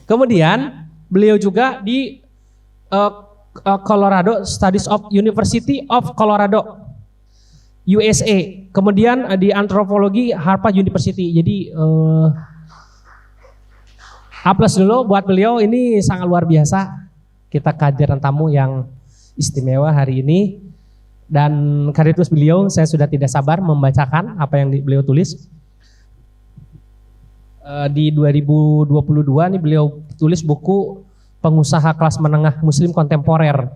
Kemudian beliau juga di Colorado Studies of University of Colorado USA. Kemudian di antropologi Harvard University. Jadi A+ dulu buat beliau, ini sangat luar biasa. Kita kehadiran tamu yang istimewa hari ini. Dan kredit beliau, saya sudah tidak sabar membacakan apa yang beliau tulis. Di 2022 nih beliau tulis buku Pengusaha Kelas Menengah Muslim Kontemporer.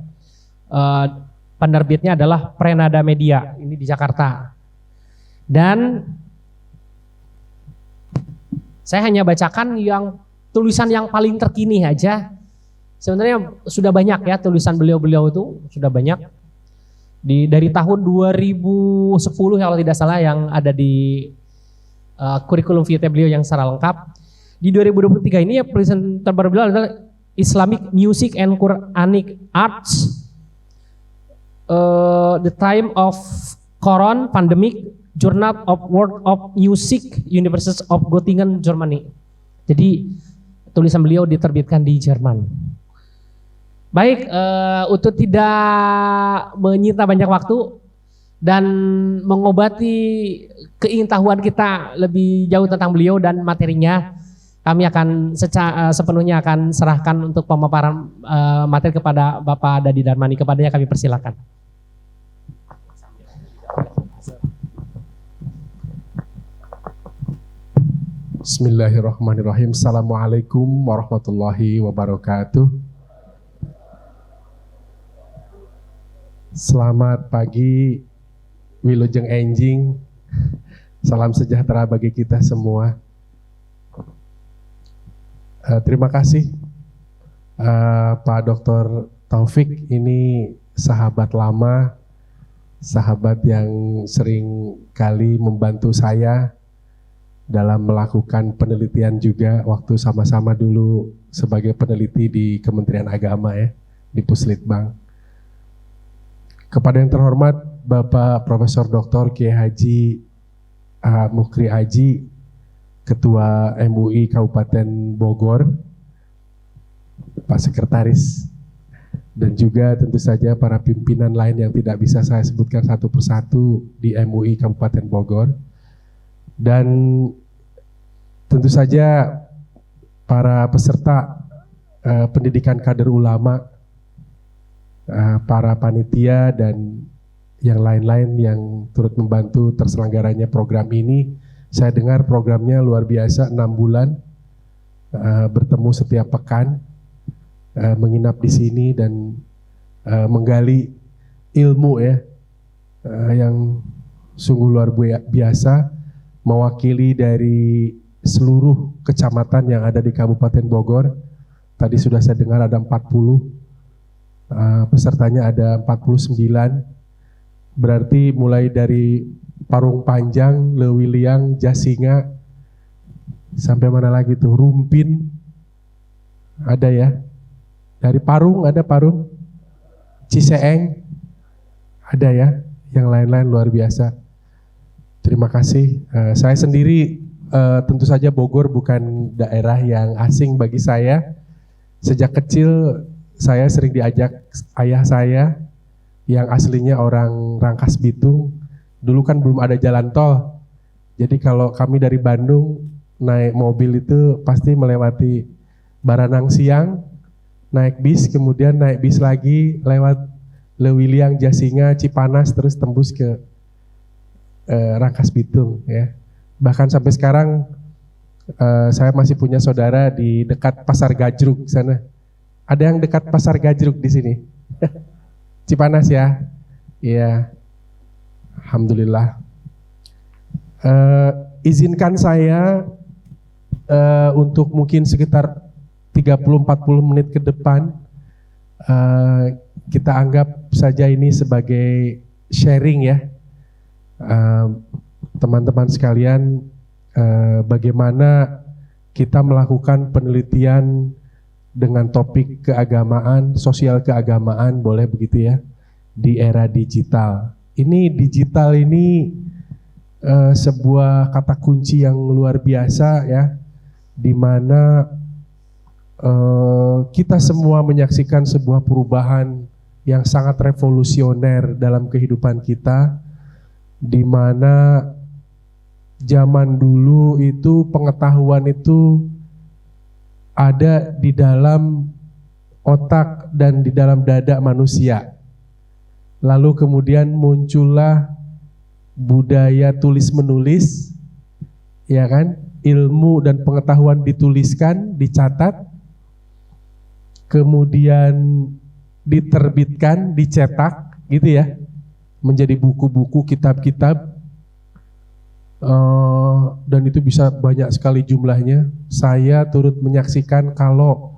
Penerbitnya adalah Prenada Media, ini di Jakarta. Dan saya hanya bacakan yang tulisan yang paling terkini aja. Sebenarnya sudah banyak ya tulisan beliau-beliau itu, sudah banyak. Dari tahun 2010 kalau tidak salah yang ada di kurikulum vitae beliau yang secara lengkap. Di 2023 ini ya tulisan terbaru beliau adalah Islamic Music and Quranic Arts, The Time of Koran Pandemic, Journal of World of Music, University of Göttingen, Germany. Jadi tulisan beliau diterbitkan di Jerman. Baik, untuk tidak menyita banyak waktu dan mengobati keingintahuan kita lebih jauh tentang beliau dan materinya, kami akan sepenuhnya akan serahkan untuk pemaparan materi kepada Bapak Dadi Darmani. Kepadanya kami persilakan. Bismillahirrahmanirrahim. Assalamualaikum warahmatullahi wabarakatuh. Selamat pagi Wilujeng Enjing. Salam sejahtera bagi kita semua. Terima kasih Pak Dr. Taufik, ini sahabat lama, sahabat yang sering kali membantu saya dalam melakukan penelitian juga waktu sama-sama dulu sebagai peneliti di Kementerian Agama ya, di Puslitbang. Kepada yang terhormat Bapak Profesor Dr. Kiai Haji Mukri Aji, Ketua MUI Kabupaten Bogor, Pak Sekretaris, dan juga tentu saja para pimpinan lain yang tidak bisa saya sebutkan satu persatu di MUI Kabupaten Bogor. Dan tentu saja para peserta pendidikan kader ulama, para panitia dan yang lain-lain yang turut membantu terselenggaranya program ini. Saya dengar programnya luar biasa, 6 bulan bertemu setiap pekan, menginap di sini dan menggali ilmu ya, yang sungguh luar biasa, mewakili dari seluruh kecamatan yang ada di Kabupaten Bogor. Tadi sudah saya dengar ada 40, pesertanya ada 49, berarti mulai dari Parung Panjang, Lewiliang, Jasinga, sampai mana lagi tuh, Rumpin, ada ya, dari Parung ada Parung, Ciseeng, ada ya, yang lain-lain luar biasa. Terima kasih. Saya sendiri tentu saja Bogor bukan daerah yang asing bagi saya. Sejak kecil saya sering diajak ayah saya yang aslinya orang Rangkas Bitung. Dulu kan belum ada jalan tol. Jadi kalau kami dari Bandung naik mobil itu pasti melewati Baranang Siang, naik bis, kemudian naik bis lagi lewat Lewiliang, Jasinga, Cipanas, terus tembus ke Rangkas Bitung ya. Bahkan sampai sekarang saya masih punya saudara di dekat Pasar Gajruk sana. Ada yang dekat Pasar Gajruk di sini? Cipanas ya? Iya. Alhamdulillah. Izinkan saya untuk mungkin sekitar 30-40 menit ke depan kita anggap saja ini sebagai sharing ya. Teman-teman sekalian, bagaimana kita melakukan penelitian dengan topik keagamaan, sosial keagamaan, boleh begitu ya, di era digital. Ini digital ini sebuah kata kunci yang luar biasa ya, di mana kita semua menyaksikan sebuah perubahan yang sangat revolusioner dalam kehidupan kita, di mana zaman dulu itu pengetahuan itu ada di dalam otak dan di dalam dada manusia. Lalu kemudian muncullah budaya tulis menulis, ya kan? Ilmu dan pengetahuan dituliskan, dicatat, kemudian diterbitkan, dicetak, gitu ya, menjadi buku-buku, kitab-kitab, dan itu bisa banyak sekali jumlahnya. Saya turut menyaksikan kalau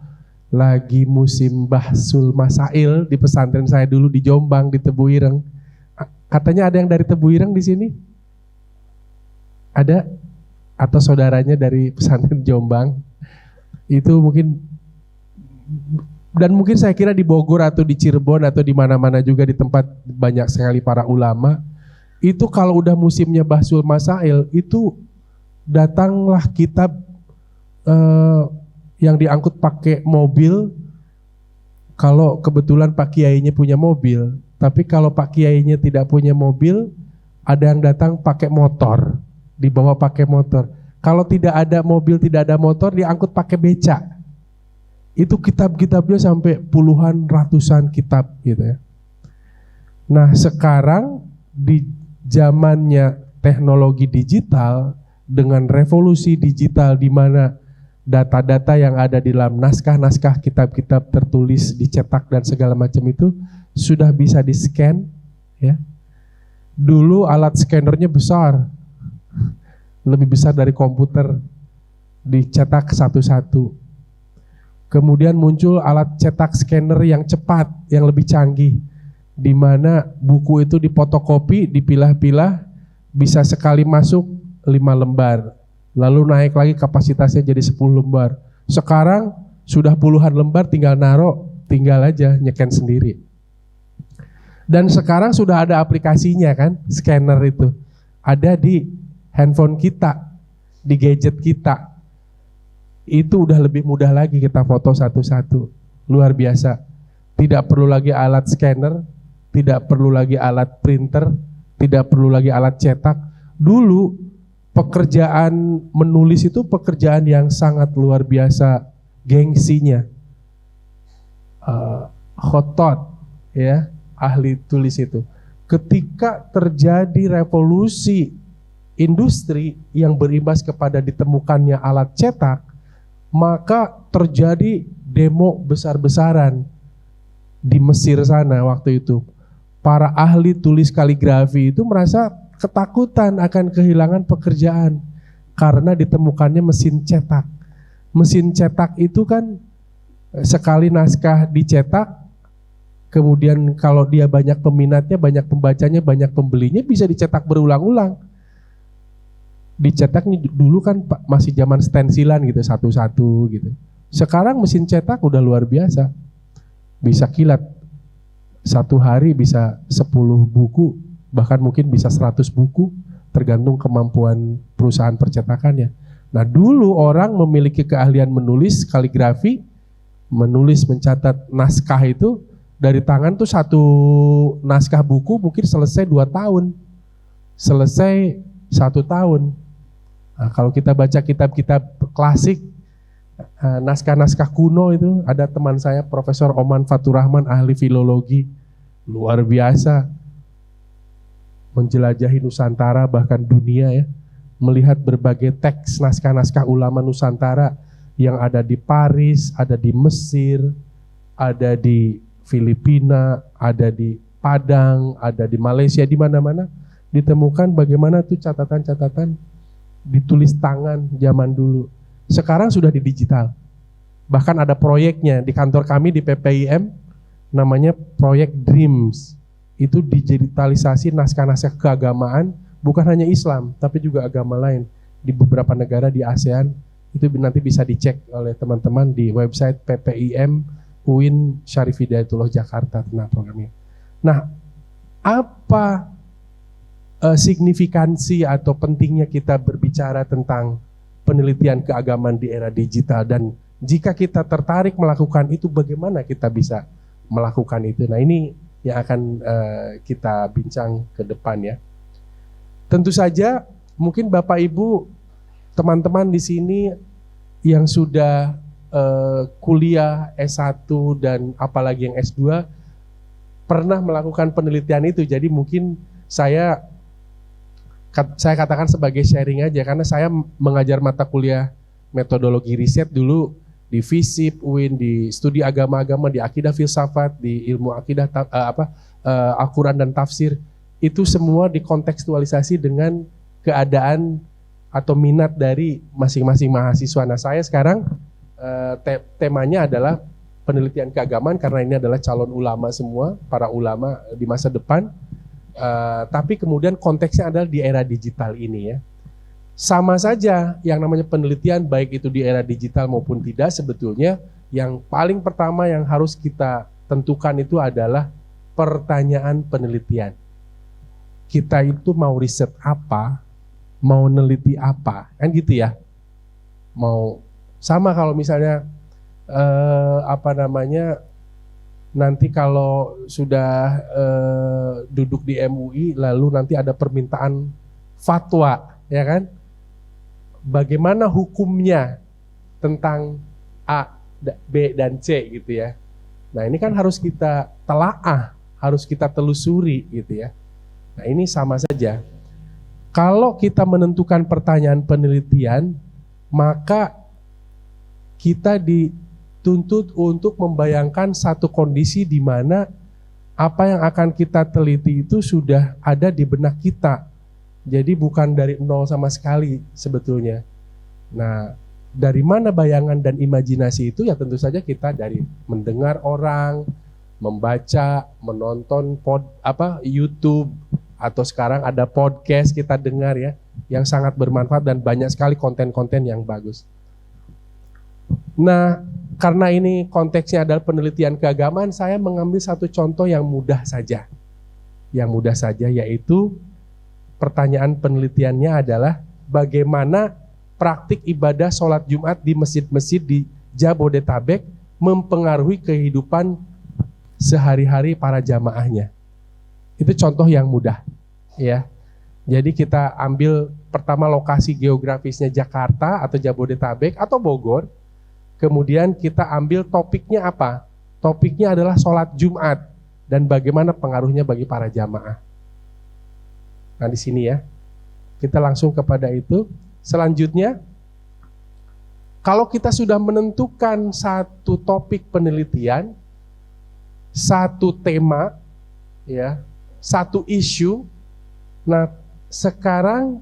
lagi musim bahsul masail di pesantren saya dulu di Jombang, di Tebu Ireng. Katanya ada yang dari Tebu Ireng di sini? Ada? Atau saudaranya dari pesantren Jombang? Itu mungkin, dan mungkin saya kira di Bogor atau di Cirebon atau di mana-mana juga di tempat banyak sekali para ulama. Itu kalau udah musimnya bahsul masail, itu datanglah kitab yang diangkut pakai mobil. Kalau kebetulan Pak Kiainya punya mobil, tapi kalau Pak Kiainya tidak punya mobil, ada yang datang pakai motor, dibawa pakai motor. Kalau tidak ada mobil, tidak ada motor, diangkut pakai becak. Itu kitab-kitabnya sampai puluhan, ratusan kitab gitu ya. Nah sekarang di zamannya teknologi digital, dengan revolusi digital di mana data-data yang ada di dalam naskah-naskah kitab-kitab tertulis, dicetak dan segala macam itu sudah bisa di-scan ya. Dulu alat scannernya besar, lebih besar dari komputer, dicetak satu-satu. Kemudian muncul alat cetak scanner yang cepat, yang lebih canggih, di mana buku itu difotokopi, dipilah-pilah, bisa sekali masuk 5 lembar, lalu naik lagi kapasitasnya jadi 10 lembar. Sekarang sudah puluhan lembar, tinggal naruh, tinggal aja nyeken sendiri. Dan sekarang sudah ada aplikasinya kan, scanner itu ada di handphone kita, di gadget kita. Itu udah lebih mudah lagi kita foto satu-satu, luar biasa. Tidak perlu lagi alat scanner, tidak perlu lagi alat printer, tidak perlu lagi alat cetak. Dulu pekerjaan menulis itu pekerjaan yang sangat luar biasa gengsinya. Khotot ya, ahli tulis itu. Ketika terjadi revolusi industri yang berimbas kepada ditemukannya alat cetak, maka terjadi demo besar-besaran di Mesir sana waktu itu. Para ahli tulis kaligrafi itu merasa ketakutan akan kehilangan pekerjaan karena ditemukannya mesin cetak. Mesin cetak itu kan sekali naskah dicetak, kemudian kalau dia banyak peminatnya, banyak pembacanya, banyak pembelinya, bisa dicetak berulang-ulang. Dicetaknya dulu kan masih zaman stensilan gitu, satu-satu gitu. Sekarang mesin cetak udah luar biasa, bisa kilat. Satu hari bisa 10 buku, bahkan mungkin bisa 100 buku, tergantung kemampuan perusahaan percetakannya. Nah dulu orang memiliki keahlian menulis kaligrafi, menulis, mencatat naskah itu, dari tangan tuh satu naskah buku mungkin selesai 2 tahun, selesai 1 tahun. Nah, kalau kita baca kitab-kitab klasik, naskah-naskah kuno itu, ada teman saya Profesor Oman Faturrahman, ahli filologi, luar biasa, menjelajahi Nusantara bahkan dunia ya, melihat berbagai teks naskah-naskah ulama Nusantara yang ada di Paris, ada di Mesir, ada di Filipina, ada di Padang, ada di Malaysia, di mana-mana ditemukan bagaimana tuh catatan-catatan ditulis tangan zaman dulu. Sekarang sudah di digital. Bahkan ada proyeknya di kantor kami di PPIM, namanya proyek Dreams. Itu digitalisasi naskah-naskah keagamaan, bukan hanya Islam, tapi juga agama lain. Di beberapa negara di ASEAN, itu nanti bisa dicek oleh teman-teman di website PPIM UIN Syarif Hidayatullah Jakarta tentang program ini. Nah, apa signifikansi atau pentingnya kita berbicara tentang penelitian keagamaan di era digital dan Jika kita tertarik melakukan itu, bagaimana kita bisa melakukan itu? Nah, ini yang akan kita bincang ke depan ya. Tentu saja mungkin Bapak Ibu, teman-teman di sini yang sudah kuliah S1 dan apalagi yang S2 pernah melakukan penelitian itu. Jadi mungkin saya katakan sebagai sharing aja, karena saya mengajar mata kuliah metodologi riset dulu di FISIP, UIN, di studi agama-agama, di akidah filsafat, di ilmu akidah Al-Quran dan tafsir. Itu semua dikontekstualisasi dengan keadaan atau minat dari masing-masing mahasiswa. Nah, saya sekarang temanya adalah penelitian keagamaan, karena ini adalah calon ulama semua, para ulama di masa depan. Tapi kemudian konteksnya adalah di era digital ini ya. Sama saja yang namanya penelitian, baik itu di era digital maupun tidak, sebetulnya yang paling pertama yang harus kita tentukan itu adalah pertanyaan penelitian. Kita itu mau riset apa, mau neliti apa, kan gitu ya. Mau sama kalau misalnya nanti kalau sudah duduk di MUI lalu nanti ada permintaan fatwa, ya kan? Bagaimana hukumnya tentang A, B, dan C gitu ya. Nah, ini kan harus kita telaah, harus kita telusuri gitu ya. Nah, ini sama saja. Kalau kita menentukan pertanyaan penelitian, maka kita dituntut untuk membayangkan satu kondisi di mana apa yang akan kita teliti itu sudah ada di benak kita. Jadi bukan dari nol sama sekali sebetulnya. Nah, dari mana bayangan dan imajinasi itu? Ya tentu saja kita dari mendengar orang, membaca, menonton YouTube, atau sekarang ada podcast kita dengar ya, yang sangat bermanfaat dan banyak sekali konten-konten yang bagus. Nah, karena ini konteksnya adalah penelitian keagamaan, saya mengambil satu contoh yang mudah saja. Yang mudah saja, yaitu pertanyaan penelitiannya adalah bagaimana praktik ibadah sholat Jumat di masjid-masjid di Jabodetabek mempengaruhi kehidupan sehari-hari para jamaahnya. Itu contoh yang mudah, ya. Jadi kita ambil pertama lokasi geografisnya Jakarta atau Jabodetabek atau Bogor, kemudian kita ambil topiknya apa? Topiknya adalah sholat Jumat dan bagaimana pengaruhnya bagi para jamaah. Nah, di sini ya, kita langsung kepada itu. Selanjutnya, kalau kita sudah menentukan satu topik penelitian, satu tema, ya, satu isu, nah sekarang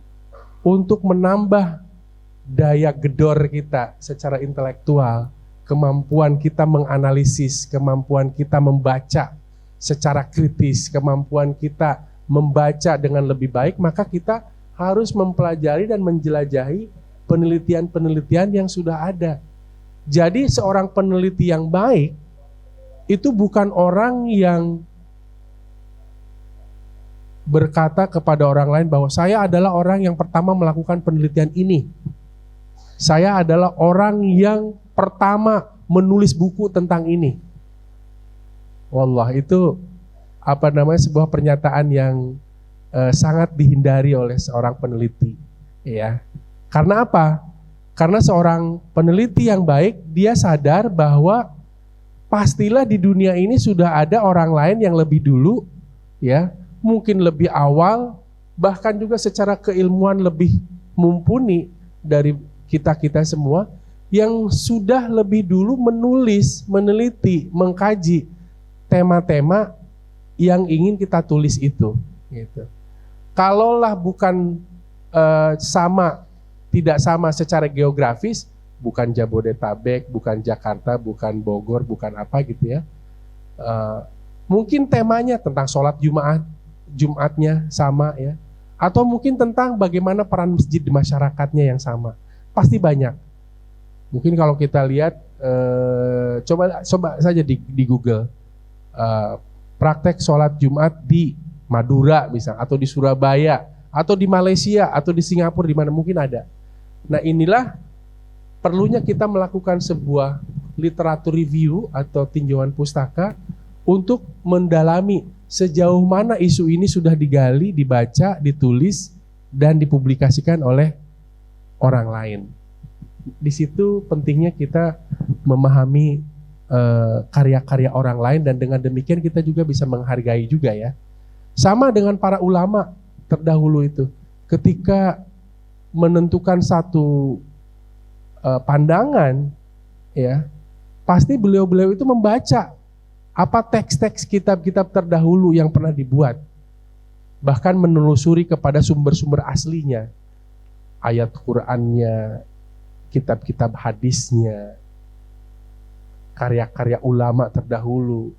untuk menambah daya gedor kita secara intelektual, kemampuan kita menganalisis, kemampuan kita membaca secara kritis, kemampuan kita membaca dengan lebih baik, maka kita harus mempelajari dan menjelajahi penelitian-penelitian yang sudah ada. Jadi seorang peneliti yang baik itu bukan orang yang berkata kepada orang lain bahwa saya adalah orang yang pertama melakukan penelitian ini. Saya adalah orang yang pertama menulis buku tentang ini. Wallah, itu sebuah pernyataan yang sangat dihindari oleh seorang peneliti, ya. Karena apa? Karena seorang peneliti yang baik, dia sadar bahwa pastilah di dunia ini sudah ada orang lain yang lebih dulu, ya, mungkin lebih awal, bahkan juga secara keilmuan lebih mumpuni dari kita-kita semua, yang sudah lebih dulu menulis, meneliti, mengkaji tema-tema yang ingin kita tulis itu, gitu. Kalaulah bukan tidak sama secara geografis, bukan Jabodetabek, bukan Jakarta, bukan Bogor, bukan apa gitu ya. Mungkin temanya tentang sholat Jumatnya sama ya, atau mungkin tentang bagaimana peran masjid di masyarakatnya yang sama. Pasti banyak. Mungkin kalau kita lihat, coba saja di Google, praktek sholat Jumat di Madura misalnya, atau di Surabaya, atau di Malaysia, atau di Singapura, di mana mungkin ada. Nah, inilah perlunya kita melakukan sebuah literatur review atau tinjauan pustaka untuk mendalami sejauh mana isu ini sudah digali, dibaca, ditulis, dan dipublikasikan oleh orang lain. Di situ pentingnya kita memahami karya-karya orang lain, dan dengan demikian kita juga bisa menghargai juga ya. Sama dengan para ulama terdahulu itu, ketika menentukan satu pandangan, ya pasti beliau-beliau itu membaca apa teks-teks kitab-kitab terdahulu yang pernah dibuat, bahkan menelusuri kepada sumber-sumber aslinya, ayat Qur'annya, kitab-kitab hadisnya, karya-karya ulama terdahulu.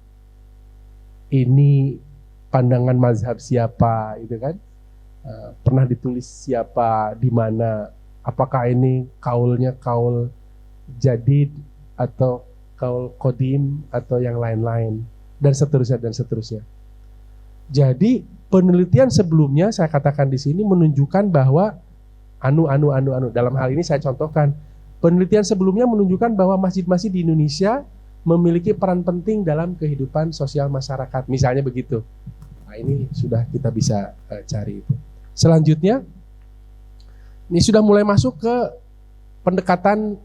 Ini pandangan mazhab siapa, itu kan? Pernah ditulis siapa, di mana? Apakah ini kaulnya kaul jadid atau kaul qadim atau yang lain-lain, dan seterusnya dan seterusnya. Jadi penelitian sebelumnya saya katakan di sini menunjukkan bahwa dalam hal ini saya contohkan, penelitian sebelumnya menunjukkan bahwa masjid-masjid di Indonesia memiliki peran penting dalam kehidupan sosial masyarakat, misalnya begitu. Nah, ini sudah kita bisa cari itu. Selanjutnya, ini sudah mulai masuk ke pendekatan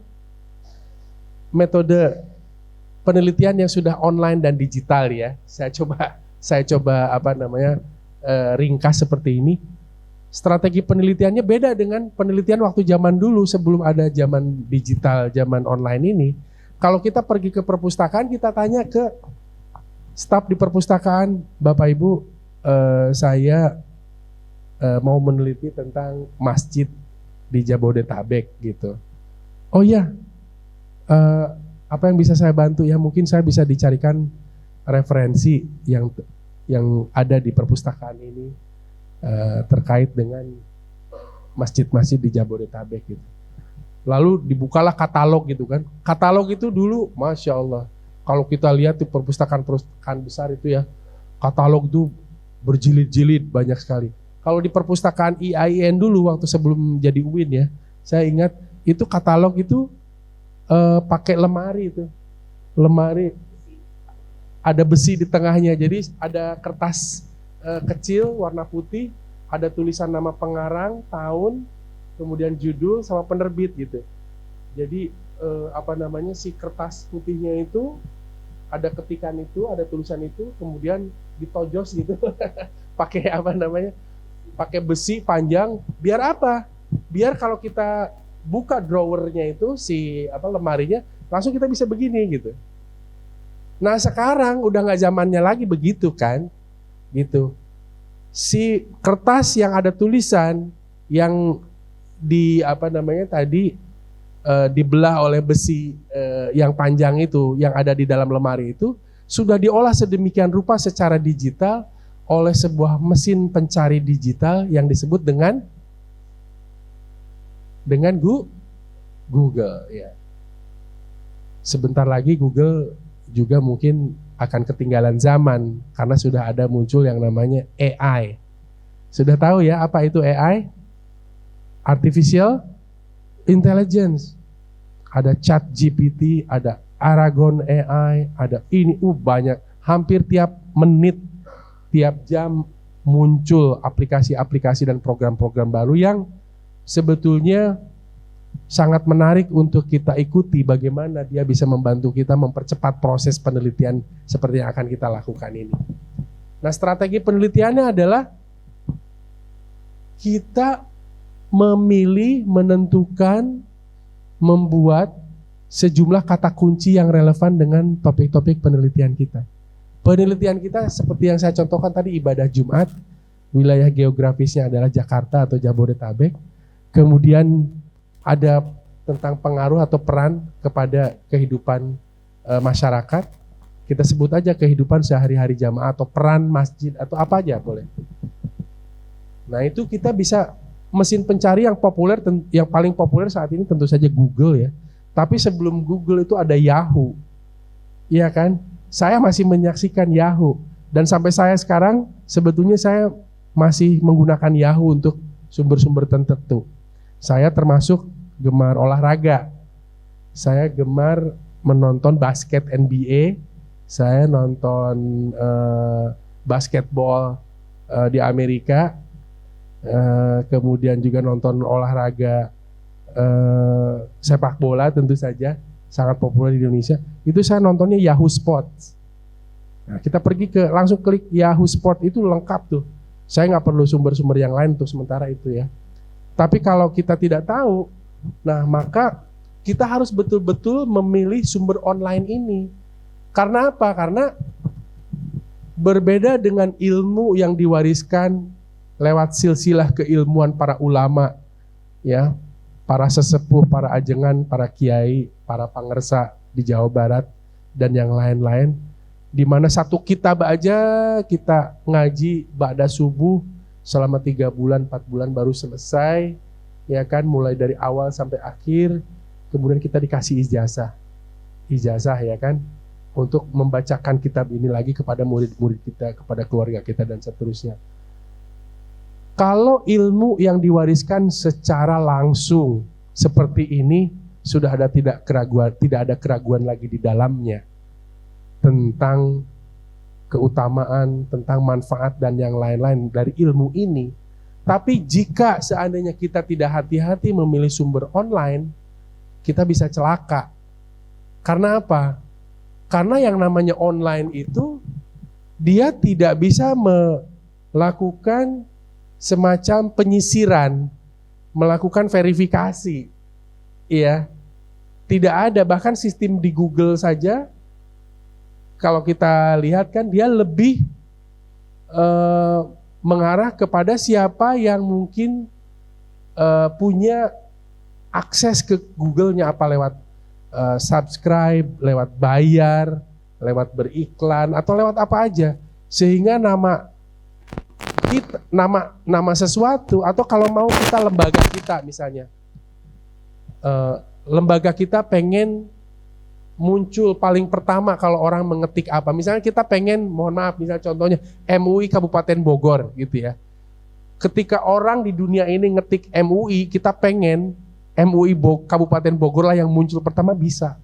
metode penelitian yang sudah online dan digital ya. Saya coba ringkas seperti ini. Strategi penelitiannya beda dengan penelitian waktu zaman dulu sebelum ada zaman digital, zaman online ini. Kalau kita pergi ke perpustakaan, kita tanya ke staf di perpustakaan, Bapak Ibu, saya mau meneliti tentang masjid di Jabodetabek gitu. Oh iya, apa yang bisa saya bantu ya? Mungkin saya bisa dicarikan referensi yang ada di perpustakaan ini terkait dengan masjid-masjid di Jabodetabek gitu. Lalu dibukalah katalog gitu kan. Katalog itu dulu, Masya Allah, kalau kita lihat di perpustakaan besar itu ya, katalog itu berjilid-jilid banyak sekali. Kalau di perpustakaan IAIN dulu waktu sebelum jadi UIN ya, saya ingat itu katalog itu pakai lemari itu. Lemari ada besi di tengahnya, jadi ada kertas kecil warna putih, ada tulisan nama pengarang, tahun, kemudian judul sama penerbit gitu. Jadi si kertas putihnya itu ada ketikan itu, ada tulisan itu, kemudian ditojos gitu. Pakai pakai besi panjang, biar apa? Biar kalau kita buka drawernya itu lemarinya, langsung kita bisa begini gitu. Nah sekarang udah nggak zamannya lagi begitu kan, gitu. Si kertas yang ada tulisan yang dibelah oleh besi yang panjang itu, yang ada di dalam lemari itu sudah diolah sedemikian rupa secara digital oleh sebuah mesin pencari digital yang disebut dengan Google ya. Sebentar lagi Google juga mungkin akan ketinggalan zaman karena sudah ada muncul yang namanya AI. Sudah tahu ya apa itu AI? Artificial Intelligence. Ada ChatGPT, ada Aragon AI, ada ini banyak. Hampir tiap menit, tiap jam muncul aplikasi-aplikasi dan program-program baru yang sebetulnya sangat menarik untuk kita ikuti bagaimana dia bisa membantu kita mempercepat proses penelitian seperti yang akan kita lakukan ini. Nah, strategi penelitiannya adalah kita memilih, menentukan, membuat sejumlah kata kunci yang relevan dengan topik-topik penelitian kita. Penelitian kita seperti yang saya contohkan tadi, ibadah Jumat, wilayah geografisnya adalah Jakarta atau Jabodetabek. Kemudian ada tentang pengaruh atau peran kepada kehidupan masyarakat. Kita sebut aja kehidupan sehari-hari jamaah atau peran masjid atau apa aja boleh. Nah itu kita bisa, mesin pencari yang populer, yang paling populer saat ini tentu saja Google ya. Tapi sebelum Google itu ada Yahoo, iya kan? Saya masih menyaksikan Yahoo, dan sampai saya sekarang sebetulnya saya masih menggunakan Yahoo untuk sumber-sumber tertentu. Saya termasuk gemar olahraga, Saya gemar menonton basket NBA, saya nonton basketball di Amerika, kemudian juga nonton olahraga sepak bola tentu saja, sangat populer di Indonesia. Itu saya nontonnya Yahoo Sports. Nah, kita pergi langsung klik Yahoo Sport, itu lengkap tuh. Saya nggak perlu sumber-sumber yang lain untuk sementara itu ya. Tapi kalau kita tidak tahu, nah maka kita harus betul-betul memilih sumber online ini. Karena apa? Karena berbeda dengan ilmu yang diwariskan lewat silsilah keilmuan para ulama, ya, para sesepuh, para ajengan, para kiai, para pangersa di Jawa Barat dan yang lain-lain. Di mana satu kitab aja kita ngaji ba'da subuh selama 3 bulan, 4 bulan baru selesai, ya kan, mulai dari awal sampai akhir. Kemudian kita dikasih ijazah ya kan, untuk membacakan kitab ini lagi kepada murid-murid kita, kepada keluarga kita dan seterusnya. Kalau ilmu yang diwariskan secara langsung seperti ini, sudah ada tidak ada keraguan lagi di dalamnya tentang keutamaan, tentang manfaat dan yang lain-lain dari ilmu ini. Tapi jika seandainya kita tidak hati-hati memilih sumber online, kita bisa celaka. Karena apa? Karena yang namanya online itu, dia tidak bisa melakukan semacam penyisiran, melakukan verifikasi. Iya. Tidak ada, bahkan sistem di Google saja, kalau kita lihat kan dia lebih mengarah kepada siapa yang mungkin punya akses ke Google-nya, apa lewat subscribe, lewat bayar, lewat beriklan, atau lewat apa aja, sehingga nama kita, nama sesuatu, atau kalau mau kita lembaga kita misalnya, lembaga kita pengen muncul paling pertama kalau orang mengetik apa, misalnya kita pengen, mohon maaf, misalnya contohnya MUI Kabupaten Bogor gitu ya. Ketika orang di dunia ini ngetik MUI, kita pengen MUI Kabupaten Bogor lah yang muncul pertama, bisa.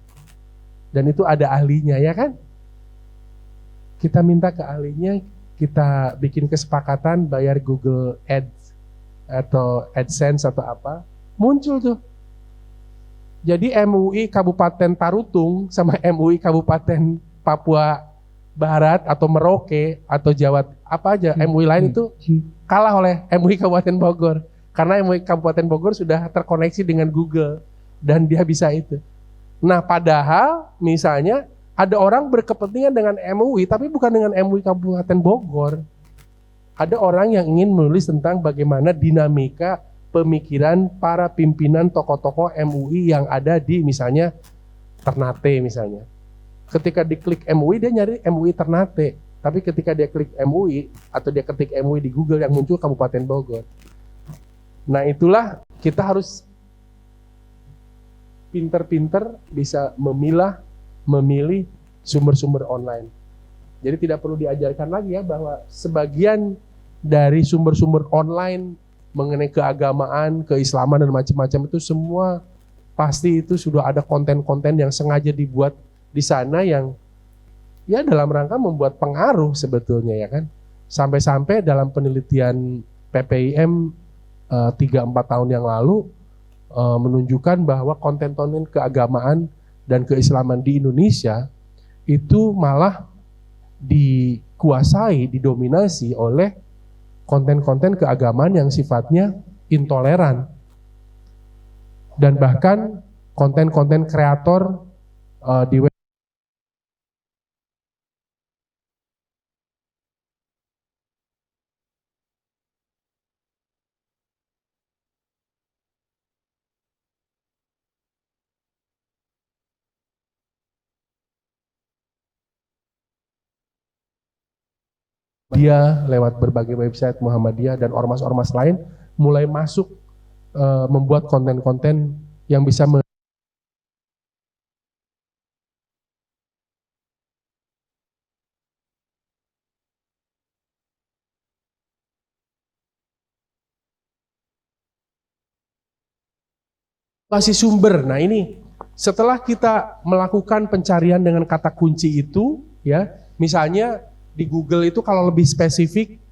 Dan itu ada ahlinya ya kan. Kita minta ke ahlinya, kita bikin kesepakatan bayar Google Ads atau AdSense atau apa, muncul tuh. Jadi MUI Kabupaten Tarutung sama MUI Kabupaten Papua Barat atau Merauke atau Jawa apa aja, MUI lain itu kalah oleh MUI Kabupaten Bogor. Karena MUI Kabupaten Bogor sudah terkoneksi dengan Google dan dia bisa itu. Nah, padahal misalnya ada orang berkepentingan dengan MUI tapi bukan dengan MUI Kabupaten Bogor. Ada orang yang ingin menulis tentang bagaimana dinamika pemikiran para pimpinan tokoh-tokoh MUI yang ada di misalnya Ternate misalnya. Ketika diklik MUI, dia nyari MUI Ternate. Tapi ketika dia klik MUI atau dia ketik MUI di Google, yang muncul Kabupaten Bogor. Nah, itulah kita harus pinter-pinter bisa memilih sumber-sumber online. Jadi tidak perlu diajarkan lagi ya bahwa sebagian dari sumber-sumber online mengenai keagamaan, keislaman dan macam-macam itu semua pasti itu sudah ada konten-konten yang sengaja dibuat di sana yang ya dalam rangka membuat pengaruh sebetulnya ya kan. Sampai-sampai dalam penelitian PPIM 3-4 tahun yang lalu menunjukkan bahwa konten-konten keagamaan dan keislaman di Indonesia itu malah dikuasai, didominasi oleh konten-konten keagamaan yang sifatnya intoleran. Dan bahkan konten-konten kreator di web dia lewat berbagai website Muhammadiyah dan ormas-ormas lain mulai masuk membuat konten-konten yang bisa kasih sumber. Nah, ini Setelah kita melakukan pencarian dengan kata kunci itu, ya, misalnya di Google itu kalau lebih spesifik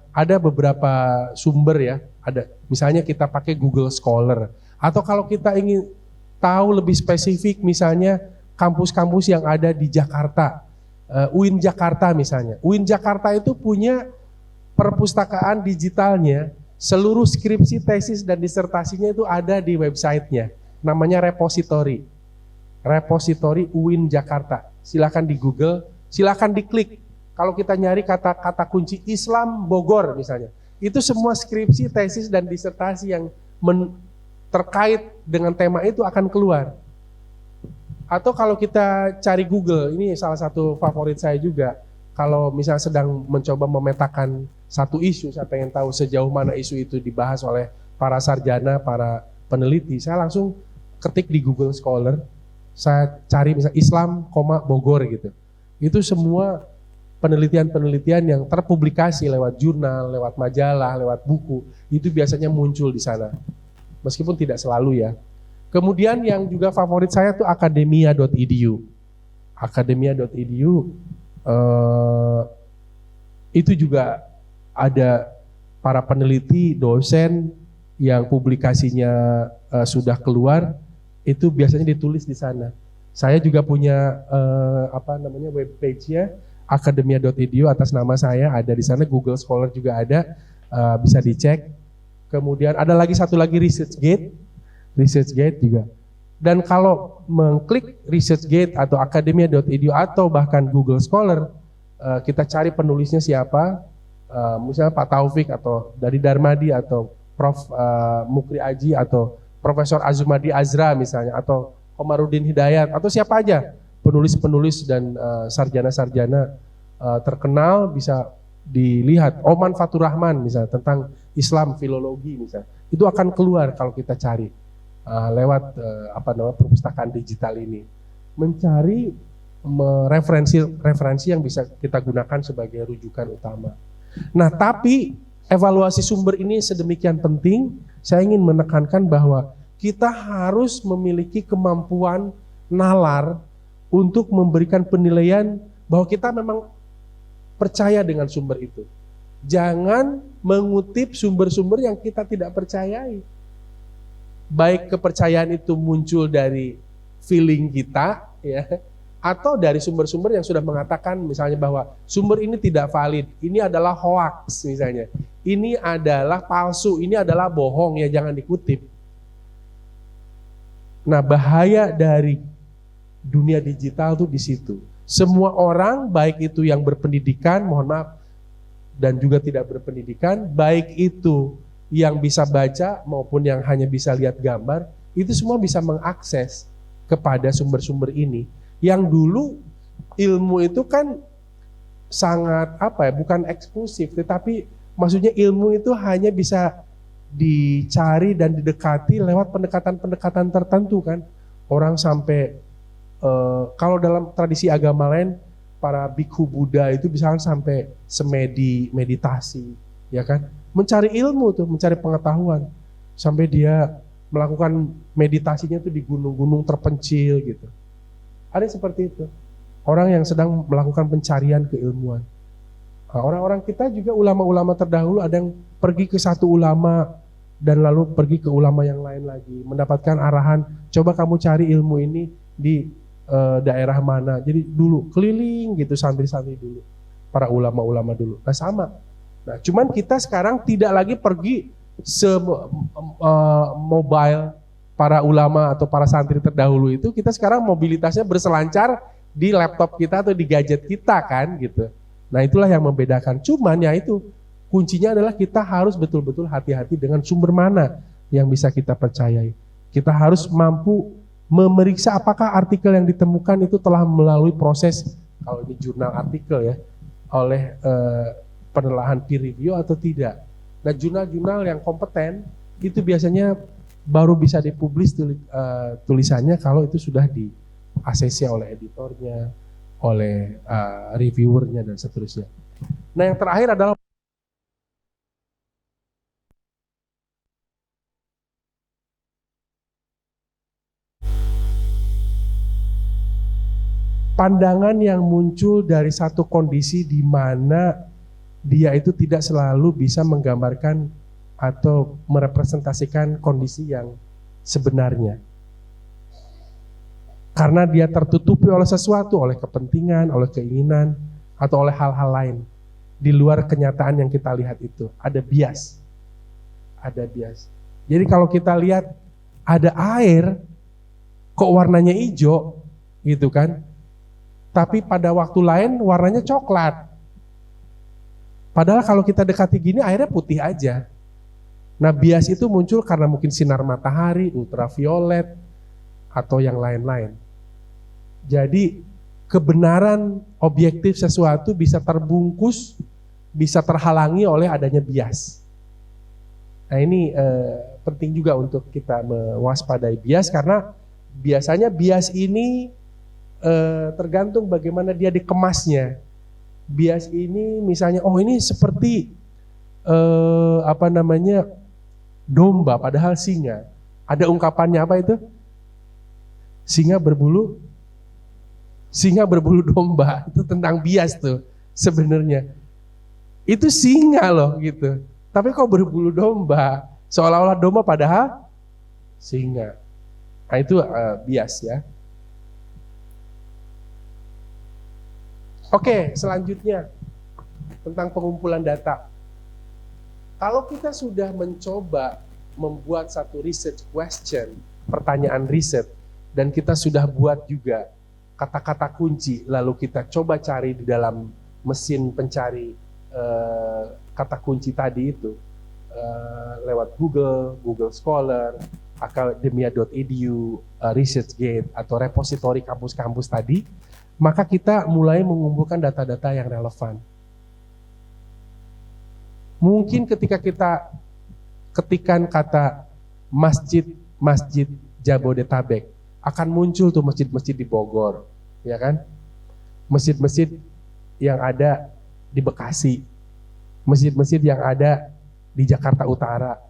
ada beberapa sumber ya. Ada, misalnya kita pakai Google Scholar. Atau kalau kita ingin tahu lebih spesifik, misalnya kampus-kampus yang ada di Jakarta, UIN Jakarta misalnya. UIN Jakarta itu punya perpustakaan digitalnya, seluruh skripsi, tesis, dan disertasinya itu ada di websitenya. Namanya repository UIN Jakarta. Silakan di Google, silakan diklik. Kalau kita nyari kata kunci Islam Bogor misalnya, itu semua skripsi, tesis, dan disertasi yang terkait dengan tema itu akan keluar. Atau kalau kita cari Google, ini salah satu favorit saya juga, kalau misalnya sedang mencoba memetakan satu isu, saya pengen tahu sejauh mana isu itu dibahas oleh para sarjana, para peneliti, saya langsung ketik di Google Scholar, saya cari misalnya Islam, Bogor gitu. Itu semua penelitian-penelitian yang terpublikasi lewat jurnal, lewat majalah, lewat buku, itu biasanya muncul di sana. Meskipun tidak selalu ya. Kemudian yang juga favorit saya tuh academia.edu. Academia.edu itu juga ada para peneliti, dosen yang publikasinya sudah keluar, itu biasanya ditulis di sana. Saya juga punya web page-nya academia.edu atas nama saya, ada di sana. Google Scholar juga ada, bisa dicek. Kemudian ada lagi satu lagi ResearchGate juga. Dan kalau mengklik ResearchGate atau academia.edu atau bahkan Google Scholar, kita cari penulisnya siapa, misalnya Pak Taufik atau dari Darmadi atau Prof. Mukri Aji atau Profesor Azumadi Azra misalnya, atau Komarudin Hidayat, atau siapa aja penulis-penulis dan sarjana-sarjana terkenal, bisa dilihat. Oman Fatur Rahman misalnya tentang Islam, filologi misalnya, itu akan keluar kalau kita cari lewat perpustakaan digital ini. Mencari referensi yang bisa kita gunakan sebagai rujukan utama. Nah, tapi evaluasi sumber ini sedemikian penting, saya ingin menekankan bahwa kita harus memiliki kemampuan nalar untuk memberikan penilaian bahwa kita memang percaya dengan sumber itu. Jangan mengutip sumber-sumber yang kita tidak percayai. Baik kepercayaan itu muncul dari feeling kita, ya, atau dari sumber-sumber yang sudah mengatakan misalnya bahwa sumber ini tidak valid, ini adalah hoax misalnya, ini adalah palsu, ini adalah bohong, ya jangan dikutip. Nah, bahaya dari dunia digital tuh di situ. Semua orang, baik itu yang berpendidikan, mohon maaf, dan juga tidak berpendidikan, baik itu yang bisa baca maupun yang hanya bisa lihat gambar, itu semua bisa mengakses kepada sumber-sumber ini. Yang dulu ilmu itu kan sangat bukan eksklusif, tetapi maksudnya ilmu itu hanya bisa dicari dan didekati lewat pendekatan-pendekatan tertentu kan. Orang sampai kalau dalam tradisi agama lain, para bikhu Buddha itu bisa sampai semedi meditasi, ya kan? Mencari ilmu tuh, mencari pengetahuan, sampai dia melakukan meditasinya tuh di gunung-gunung terpencil gitu. Ada seperti itu. Orang yang sedang melakukan pencarian keilmuan. Nah, orang-orang kita juga ulama-ulama terdahulu ada yang pergi ke satu ulama dan lalu pergi ke ulama yang lain lagi, mendapatkan arahan, coba kamu cari ilmu ini di daerah mana. Jadi dulu keliling gitu, santri-santri dulu, para ulama-ulama dulu. Nah sama. Nah cuman kita sekarang tidak lagi pergi mobile para ulama atau para santri terdahulu itu. Kita sekarang mobilitasnya berselancar di laptop kita atau di gadget kita kan gitu. Nah itulah yang membedakan. Cuman ya itu kuncinya adalah kita harus betul-betul hati-hati dengan sumber mana yang bisa kita percayai. Kita harus mampu memeriksa apakah artikel yang ditemukan itu telah melalui proses, kalau ini jurnal artikel ya, oleh penelaahan peer review atau tidak. Nah jurnal-jurnal yang kompeten itu biasanya baru bisa dipublis tulisannya kalau itu sudah di ACC oleh editornya, oleh reviewernya dan seterusnya. Nah yang terakhir adalah pandangan yang muncul dari satu kondisi di mana dia itu tidak selalu bisa menggambarkan atau merepresentasikan kondisi yang sebenarnya. Karena dia tertutupi oleh sesuatu, oleh kepentingan, oleh keinginan, atau oleh hal-hal lain. Di luar kenyataan yang kita lihat itu, ada bias. Ada bias. Jadi kalau kita lihat ada air, kok warnanya hijau, gitu kan. Tapi pada waktu lain warnanya coklat. Padahal kalau kita dekati gini airnya putih aja. Nah bias itu muncul karena mungkin sinar matahari, ultraviolet, atau yang lain-lain. Jadi kebenaran objektif sesuatu bisa terbungkus, bisa terhalangi oleh adanya bias. Nah ini penting juga untuk kita mewaspadai bias, karena biasanya bias ini tergantung bagaimana dia dikemasnya. Bias ini misalnya, oh ini seperti domba padahal singa. Ada ungkapannya apa itu? Singa berbulu domba. Itu tentang bias tuh sebenarnya. Itu singa loh gitu. Tapi kok berbulu domba? Seolah-olah domba padahal singa. Nah itu bias ya. Oke, selanjutnya tentang pengumpulan data. Kalau kita sudah mencoba membuat satu research question, pertanyaan riset, dan kita sudah buat juga kata-kata kunci, lalu kita coba cari di dalam mesin pencari kata kunci tadi itu, lewat Google Scholar, academia.edu, ResearchGate, atau repositori kampus-kampus tadi, maka kita mulai mengumpulkan data-data yang relevan. Mungkin ketika kita ketikan kata masjid Jabodetabek, akan muncul tuh masjid-masjid di Bogor, ya kan? Masjid-masjid yang ada di Bekasi, masjid-masjid yang ada di Jakarta Utara.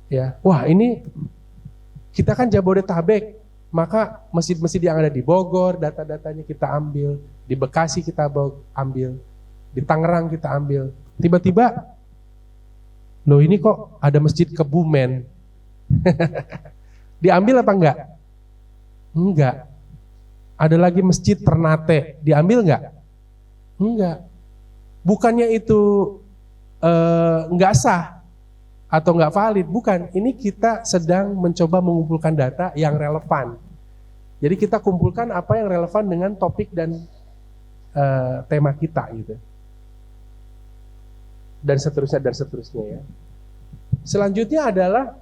Ya, wah ini kita kan Jabodetabek, maka masjid-masjid yang ada di Bogor, data-datanya kita ambil, di Bekasi kita ambil, di Tangerang kita ambil. Tiba-tiba, loh ini kok ada masjid Kebumen. Diambil apa enggak? Enggak. Ada lagi masjid Ternate, diambil enggak? Enggak. Bukannya itu enggak sah atau enggak valid, bukan. Ini kita sedang mencoba mengumpulkan data yang relevan. Jadi kita kumpulkan apa yang relevan dengan topik dan tema kita gitu. Dan seterusnya ya. Selanjutnya adalah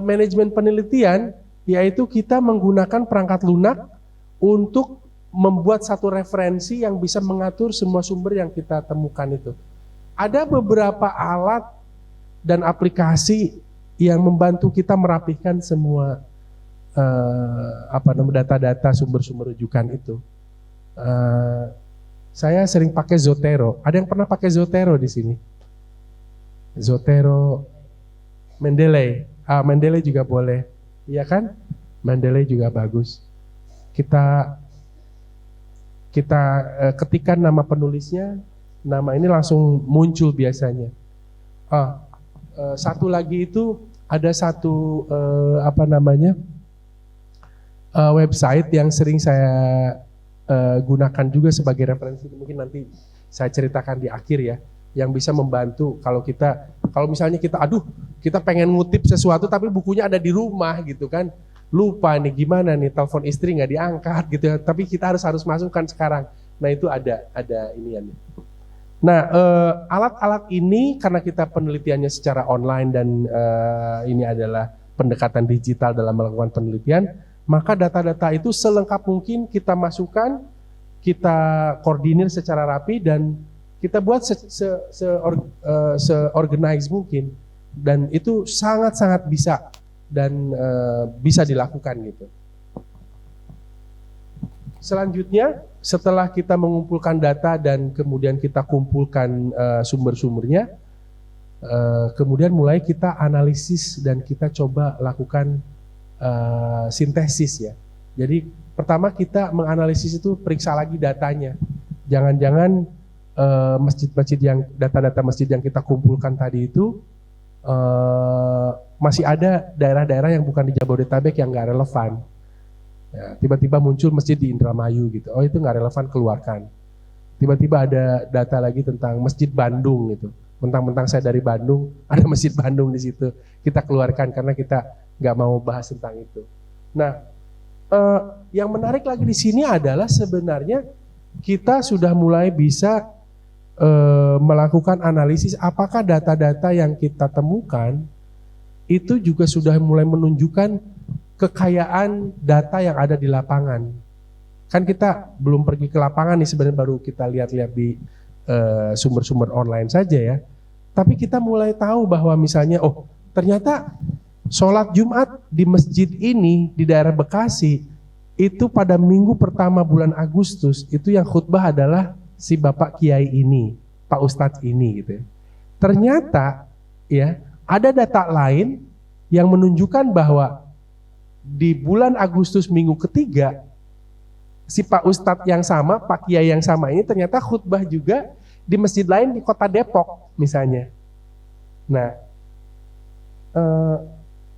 manajemen penelitian, yaitu kita menggunakan perangkat lunak untuk membuat satu referensi yang bisa mengatur semua sumber yang kita temukan itu. Ada beberapa alat dan aplikasi yang membantu kita merapihkan semua data-data sumber-sumber rujukan itu. Saya sering pakai Zotero. Ada yang pernah pakai Zotero di sini? Zotero, Mendeley. Mendeley juga boleh, iya kan? Mendeley juga bagus. Kita ketikkan nama penulisnya, nama ini langsung muncul biasanya. Satu lagi itu ada satu website yang sering saya gunakan juga sebagai referensi, mungkin nanti saya ceritakan di akhir ya, yang bisa membantu kalau misalnya kita pengen ngutip sesuatu tapi bukunya ada di rumah gitu kan, lupa nih gimana nih, telepon istri nggak diangkat gitu ya, tapi kita harus masukkan sekarang. Nah itu ada iniannya. Nah alat-alat ini karena kita penelitiannya secara online dan ini adalah pendekatan digital dalam melakukan penelitian, maka data-data itu selengkap mungkin kita masukkan, kita koordinir secara rapi, dan kita buat se-organize mungkin. Dan itu sangat-sangat bisa dan bisa dilakukan gitu. Selanjutnya, setelah kita mengumpulkan data dan kemudian kita kumpulkan sumber-sumbernya, kemudian mulai kita analisis dan kita coba lakukan sintesis ya. Jadi pertama kita menganalisis itu periksa lagi datanya. Jangan-jangan masjid-masjid yang data-data masjid yang kita kumpulkan tadi itu masih ada daerah-daerah yang bukan di Jabodetabek yang nggak relevan. Ya, tiba-tiba muncul masjid di Indramayu gitu. Oh itu nggak relevan, keluarkan. Tiba-tiba ada data lagi tentang masjid Bandung gitu. Mentang-mentang saya dari Bandung, ada masjid Bandung di situ. Kita keluarkan karena kita nggak mau bahas tentang itu. Nah, yang menarik lagi di sini adalah sebenarnya kita sudah mulai bisa melakukan analisis apakah data-data yang kita temukan itu juga sudah mulai menunjukkan kekayaan data yang ada di lapangan. Kan kita belum pergi ke lapangan nih sebenarnya, baru kita lihat-lihat di sumber-sumber online saja ya. Tapi kita mulai tahu bahwa misalnya, oh ternyata sholat Jumat di masjid ini di daerah Bekasi itu pada minggu pertama bulan Agustus itu yang khutbah adalah si Bapak Kiai ini, Pak Ustadz ini gitu ya. Ternyata ya ada data lain yang menunjukkan bahwa di bulan Agustus minggu ketiga si Pak Ustadz yang sama, Pak Kiai yang sama ini ternyata khutbah juga di masjid lain di kota Depok misalnya. Nah,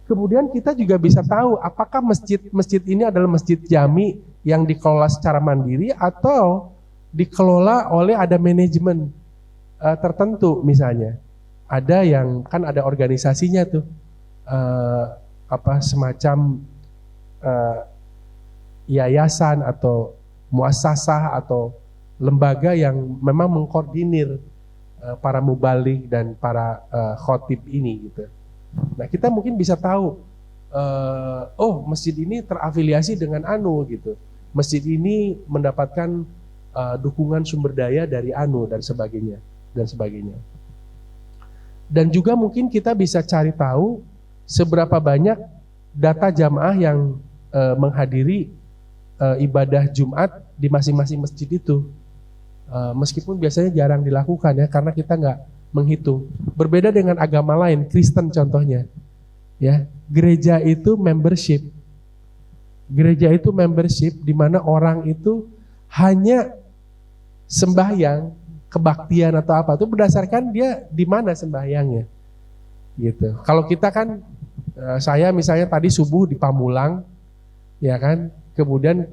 kemudian kita juga bisa tahu apakah masjid ini adalah masjid jami yang dikelola secara mandiri atau dikelola oleh ada manajemen tertentu misalnya. Ada yang kan ada organisasinya tuh, semacam yayasan atau muasasah atau lembaga yang memang mengkoordinir para mubalik dan para khotib ini gitu. Nah kita mungkin bisa tahu, oh masjid ini terafiliasi dengan ANU gitu. Masjid ini mendapatkan dukungan sumber daya dari ANU dan sebagainya dan sebagainya. Dan juga mungkin kita bisa cari tahu seberapa banyak data jamaah yang menghadiri ibadah Jumat di masing-masing masjid itu. Meskipun biasanya jarang dilakukan ya, karena kita nggak menghitung. Berbeda dengan agama lain, Kristen contohnya, ya gereja itu membership. Gereja itu membership di mana orang itu hanya sembahyang, kebaktian atau apa itu berdasarkan dia di mana sembahyangnya, gitu. Kalau kita kan, saya misalnya tadi subuh di Pamulang, ya kan, kemudian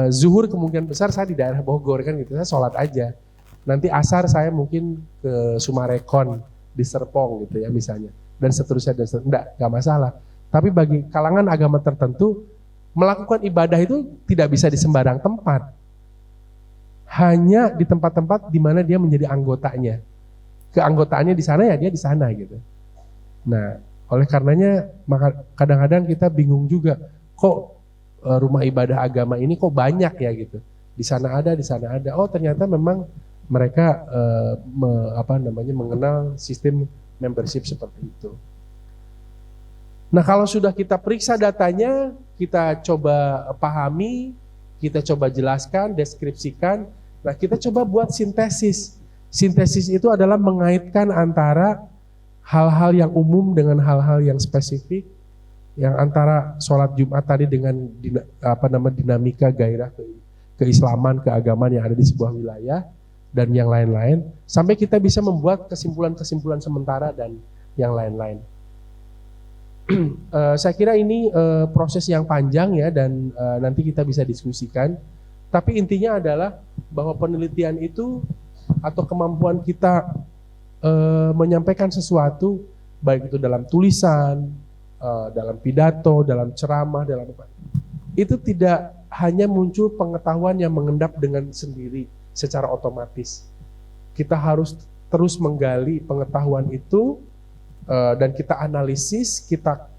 zuhur kemungkinan besar saya di daerah Bogor kan gitu, saya sholat aja. Nanti asar saya mungkin ke Sumarekon di Serpong gitu ya misalnya, dan seterusnya dan seterusnya. Enggak masalah. Tapi bagi kalangan agama tertentu melakukan ibadah itu tidak bisa di sembarang tempat, hanya di tempat-tempat di mana dia menjadi anggotanya. Keanggotaannya di sana ya dia di sana gitu. Nah, oleh karenanya maka kadang-kadang kita bingung juga, kok rumah ibadah agama ini kok banyak ya gitu. Di sana ada, di sana ada. Oh ternyata memang mereka mengenal sistem membership seperti itu. Nah kalau sudah kita periksa datanya, kita coba pahami, kita coba jelaskan, deskripsikan. Nah kita coba buat sintesis. Sintesis itu adalah mengaitkan antara hal-hal yang umum dengan hal-hal yang spesifik, yang antara sholat Jumat tadi dengan dinamika gairah keislaman, keagamaan yang ada di sebuah wilayah dan yang lain-lain, sampai kita bisa membuat kesimpulan-kesimpulan sementara dan yang lain-lain. Saya kira ini proses yang panjang ya, dan nanti kita bisa diskusikan. Tapi intinya adalah bahwa penelitian itu atau kemampuan kita menyampaikan sesuatu, baik itu dalam tulisan, dalam pidato, dalam ceramah, dalam apa, itu tidak hanya muncul pengetahuan yang mengendap dengan sendiri secara otomatis. Kita harus terus menggali pengetahuan itu dan kita analisis, kita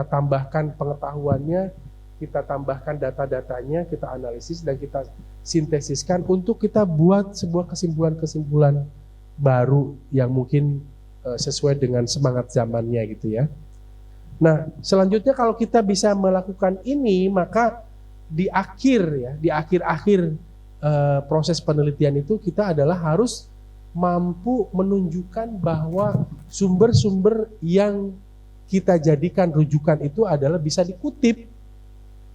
tambahkan pengetahuannya, kita tambahkan data-datanya, kita analisis dan kita sintesiskan untuk kita buat sebuah kesimpulan-kesimpulan baru yang mungkin sesuai dengan semangat zamannya gitu ya. Nah, selanjutnya kalau kita bisa melakukan ini, maka di akhir proses penelitian itu kita adalah harus mampu menunjukkan bahwa sumber-sumber yang kita jadikan rujukan itu adalah bisa dikutip.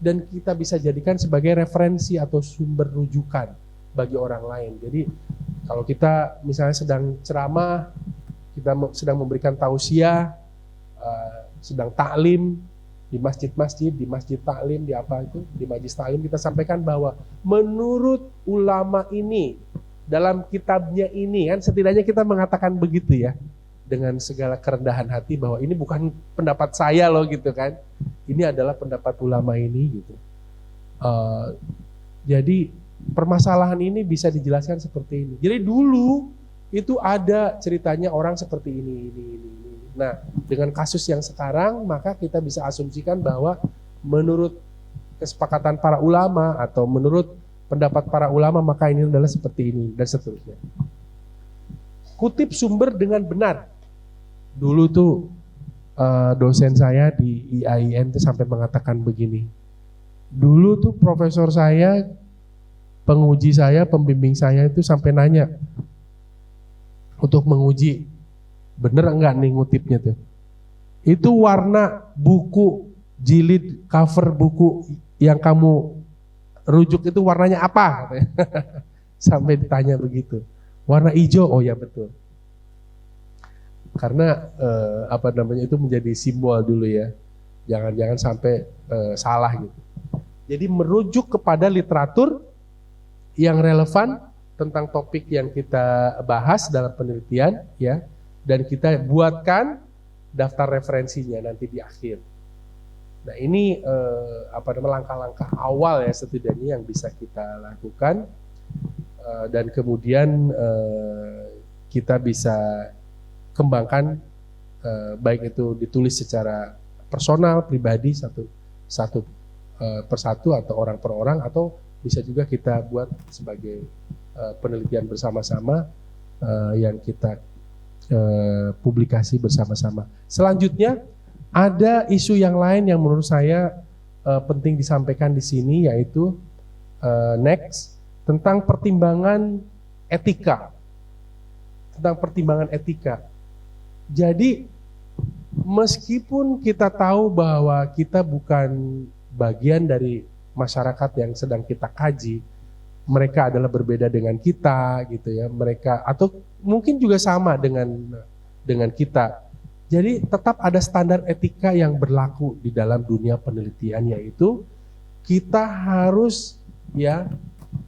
dan kita bisa jadikan sebagai referensi atau sumber rujukan bagi orang lain. Jadi kalau kita misalnya sedang ceramah, kita sedang memberikan tausiah, sedang taklim di masjid-masjid, di masjid taklim, di apa itu, di majlis taklim, kita sampaikan bahwa menurut ulama ini, dalam kitabnya ini, kan setidaknya kita mengatakan begitu ya, dengan segala kerendahan hati bahwa ini bukan pendapat saya loh gitu kan, ini adalah pendapat ulama ini gitu. Jadi permasalahan ini bisa dijelaskan seperti ini. Jadi dulu itu ada ceritanya orang seperti ini. Nah, dengan kasus yang sekarang, maka kita bisa asumsikan bahwa menurut kesepakatan para ulama atau menurut pendapat para ulama, maka ini adalah seperti ini dan seterusnya. Kutip sumber dengan benar. Dulu tuh dosen saya di IAIN tuh sampai mengatakan begini. Dulu tuh profesor saya, penguji saya, pembimbing saya itu sampai nanya untuk menguji bener enggak nih ngutipnya tuh. Itu warna buku, jilid cover buku yang kamu rujuk itu warnanya apa? Sampai ditanya begitu. Warna hijau, oh ya betul. Karena itu menjadi simbol dulu ya. Jangan sampai salah gitu. Jadi merujuk kepada literatur yang relevan tentang topik yang kita bahas dalam penelitian ya, dan kita buatkan daftar referensinya nanti di akhir. Nah ini langkah-langkah awal ya setidaknya yang bisa kita lakukan, dan kemudian kita bisa kembangkan, baik itu ditulis secara personal, pribadi, satu persatu atau orang per orang, atau bisa juga kita buat sebagai penelitian bersama-sama yang kita publikasi bersama-sama. Selanjutnya ada isu yang lain yang menurut saya penting disampaikan di sini, yaitu next tentang pertimbangan etika. Tentang pertimbangan etika. Jadi meskipun kita tahu bahwa kita bukan bagian dari masyarakat yang sedang kita kaji, mereka adalah berbeda dengan kita gitu ya, mereka atau mungkin juga sama dengan kita. Jadi tetap ada standar etika yang berlaku di dalam dunia penelitian, yaitu kita harus ya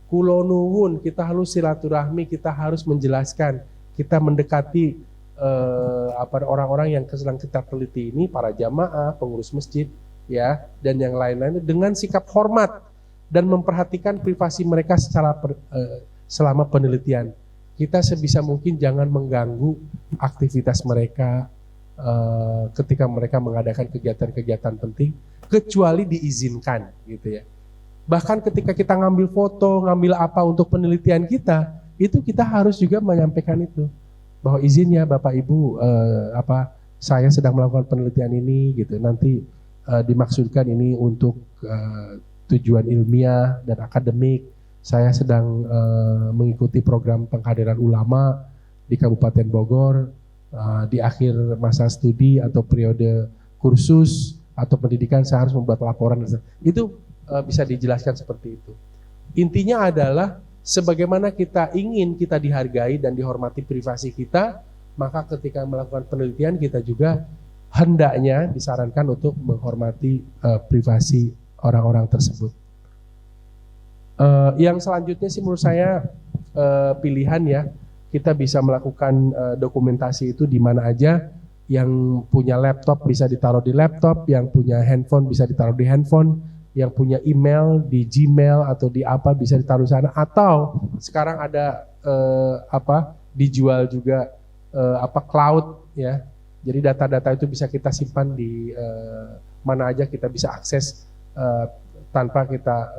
kulo nuwun, kita harus silaturahmi, kita harus menjelaskan, kita mendekati orang-orang yang sedang kita teliti ini, para jamaah, pengurus masjid ya, dan yang lain-lain dengan sikap hormat dan memperhatikan privasi mereka selama penelitian. Kita sebisa mungkin jangan mengganggu aktivitas mereka ketika mereka mengadakan kegiatan-kegiatan penting, kecuali diizinkan gitu ya. Bahkan ketika kita ngambil foto, ngambil apa untuk penelitian kita, itu kita harus juga menyampaikan itu, bahwa izin ya Bapak Ibu, saya sedang melakukan penelitian ini gitu, nanti dimaksudkan ini untuk tujuan ilmiah dan akademik. Saya sedang mengikuti program penghadiran ulama di Kabupaten Bogor, di akhir masa studi atau periode kursus atau pendidikan saya harus membuat laporan. Itu bisa dijelaskan seperti itu. Intinya adalah sebagaimana kita ingin kita dihargai dan dihormati privasi kita, maka ketika melakukan penelitian kita juga hendaknya disarankan untuk menghormati privasi orang-orang tersebut. Yang selanjutnya sih menurut saya pilihan ya, kita bisa melakukan dokumentasi itu di mana aja. Yang punya laptop bisa ditaruh di laptop, yang punya handphone bisa ditaruh di handphone, yang punya email di Gmail atau di apa bisa ditaruh di sana, atau sekarang ada dijual juga cloud ya. Jadi data-data itu bisa kita simpan di mana aja, kita bisa akses tanpa kita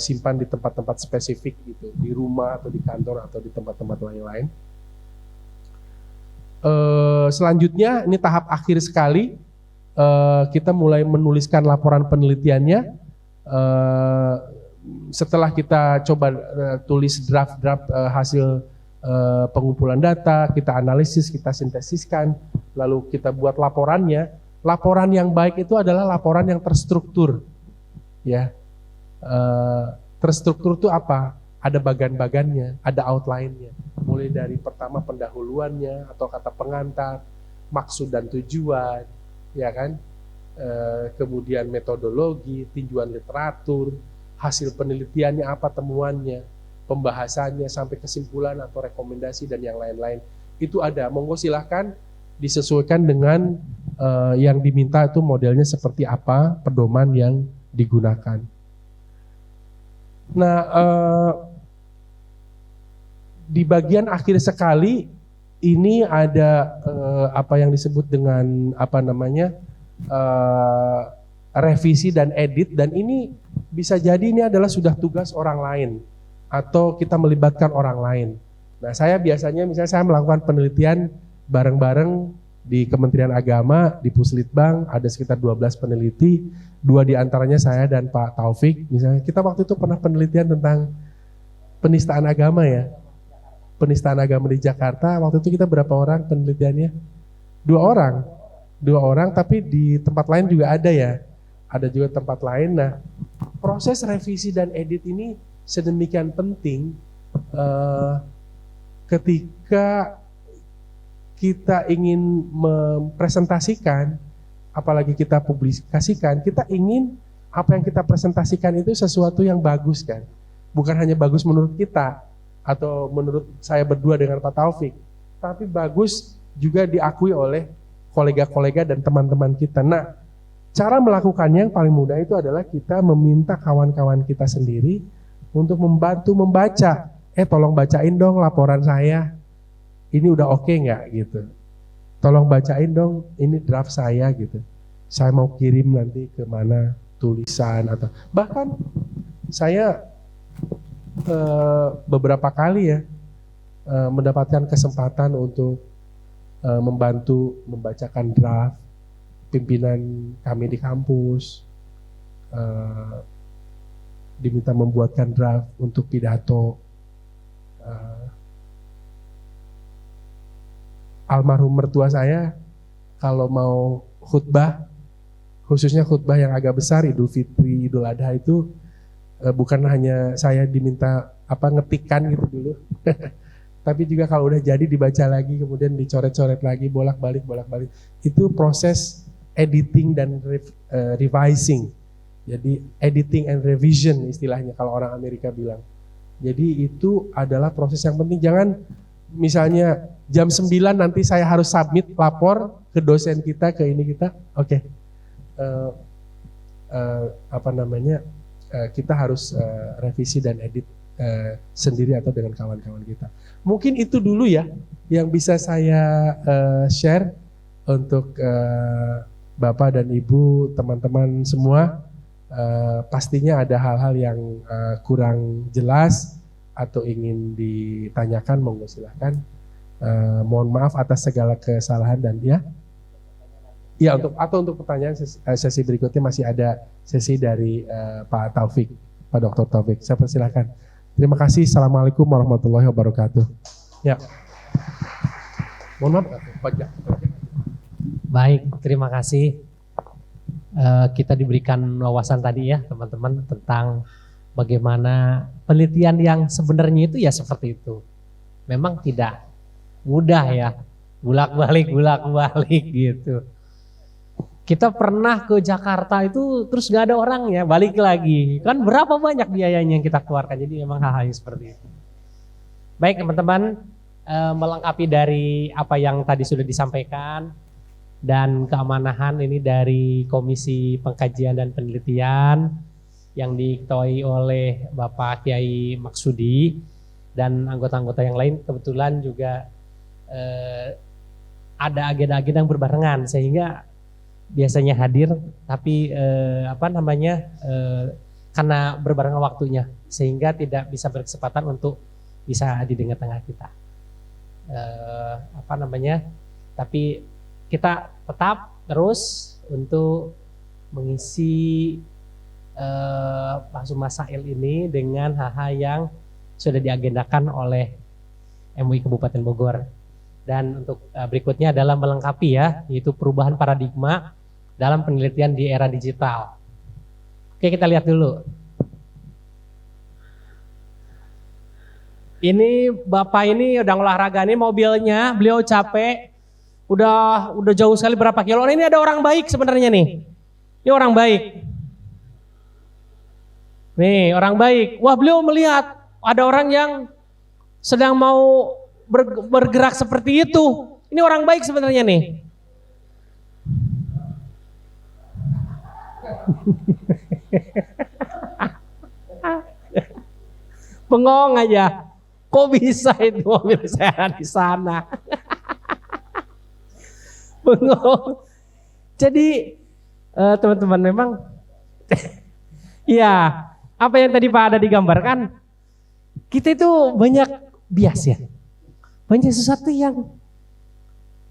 simpan di tempat-tempat spesifik gitu, di rumah atau di kantor atau di tempat-tempat lain-lain. Selanjutnya ini tahap akhir sekali, kita mulai menuliskan laporan penelitiannya. Setelah kita coba tulis draft-draft hasil pengumpulan data, kita analisis, kita sintesiskan, lalu kita buat laporannya. Laporan yang baik itu adalah laporan yang terstruktur, ya. Terstruktur itu apa? Ada bagan-bagannya, ada outline-nya. Mulai dari pertama pendahuluannya atau kata pengantar, maksud dan tujuan, ya kan? Kemudian metodologi, tinjauan literatur, hasil penelitiannya apa temuannya, pembahasannya sampai kesimpulan atau rekomendasi dan yang lain-lain. Itu ada. Monggo silahkan disesuaikan dengan yang diminta itu modelnya seperti apa, pedoman yang digunakan. Nah, di bagian akhir sekali ini ada apa yang disebut dengan revisi dan edit, dan ini bisa jadi ini adalah sudah tugas orang lain atau kita melibatkan orang lain. Nah, saya biasanya misalnya saya melakukan penelitian bareng-bareng di Kementerian Agama, di Puslitbang ada sekitar 12 peneliti, 2 diantaranya saya dan Pak Taufik. Misalnya kita waktu itu pernah penelitian tentang penistaan agama ya, penistaan agama di Jakarta. Waktu itu kita berapa orang penelitiannya? 2 orang, tapi di tempat lain juga ada ya, ada juga tempat lain. Nah, proses revisi dan edit ini sedemikian penting ketika kita ingin mempresentasikan, apalagi kita publikasikan, kita ingin apa yang kita presentasikan itu sesuatu yang bagus kan. Bukan hanya bagus menurut kita atau menurut saya berdua dengan Pak Taufik, tapi bagus juga diakui oleh kolega-kolega dan teman-teman kita. Nah, cara melakukannya yang paling mudah itu adalah kita meminta kawan-kawan kita sendiri untuk membantu membaca. Tolong bacain dong laporan saya. Ini udah oke nggak gitu. Tolong bacain dong, ini draft saya gitu. Saya mau kirim nanti ke mana tulisan atau bahkan saya beberapa kali ya mendapatkan kesempatan untuk membantu membacakan draft pimpinan kami di kampus, diminta membuatkan draft untuk pidato. Almarhum mertua saya kalau mau khutbah, khususnya khutbah yang agak besar, Idul Fitri, Idul Adha itu bukan hanya saya diminta ngetikkan gitu dulu, tapi juga kalau udah jadi dibaca lagi, kemudian dicoret-coret lagi, bolak-balik. Itu proses editing dan revising. Jadi editing and revision istilahnya kalau orang Amerika bilang. Jadi itu adalah proses yang penting. Jangan misalnya jam 9 nanti saya harus submit lapor ke dosen kita, ke ini kita, oke. Kita harus revisi dan edit sendiri atau dengan kawan-kawan kita. Mungkin itu dulu ya yang bisa saya share untuk Bapak dan Ibu, teman-teman semua. Pastinya ada hal-hal yang kurang jelas atau ingin ditanyakan, monggo silahkan. Mohon maaf atas segala kesalahan dan untuk pertanyaan sesi berikutnya masih ada sesi dari Pak Taufik, Pak Dr. Taufik. Saya persilahkan. Terima kasih. Assalamualaikum warahmatullahi wabarakatuh. Ya. Mohon maaf. Baik, terima kasih. Kita diberikan wawasan tadi ya teman-teman tentang bagaimana penelitian yang sebenarnya itu ya seperti itu. Memang tidak mudah ya, bolak-balik gitu. Kita pernah ke Jakarta itu terus gak ada orangnya, balik lagi. Kan berapa banyak biayanya yang kita keluarkan, jadi memang hal-hal yang seperti itu. Baik teman-teman, melengkapi dari apa yang tadi sudah disampaikan dan keamanahan ini dari Komisi Pengkajian dan Penelitian yang diketuai oleh Bapak Kiai Maksudi dan anggota-anggota yang lain, kebetulan juga ada agenda-agenda yang berbarengan sehingga biasanya hadir tapi karena berbarengan waktunya sehingga tidak bisa berkesempatan untuk bisa di tengah-tengah kita. Tapi kita tetap terus untuk mengisi bahasa masail ini dengan hal-hal yang sudah diagendakan oleh MUI Kabupaten Bogor. Dan untuk berikutnya adalah melengkapi ya, yaitu perubahan paradigma dalam penelitian di era digital. Oke, kita lihat dulu. Ini Bapak ini udah olahraga, ini mobilnya, beliau capek, udah jauh sekali berapa kilo. Ini ada orang baik sebenarnya nih. Ini orang baik. Nih, orang baik. Wah, beliau melihat ada orang yang sedang mau bergerak seperti itu. Ini orang baik sebenarnya nih. Bengong aja. Kok bisa itu mobil saya di sana? Bengong. Jadi teman-teman memang ya, apa yang tadi Pak Ada digambarkan, kita itu banyak bias ya. Banyak sesuatu yang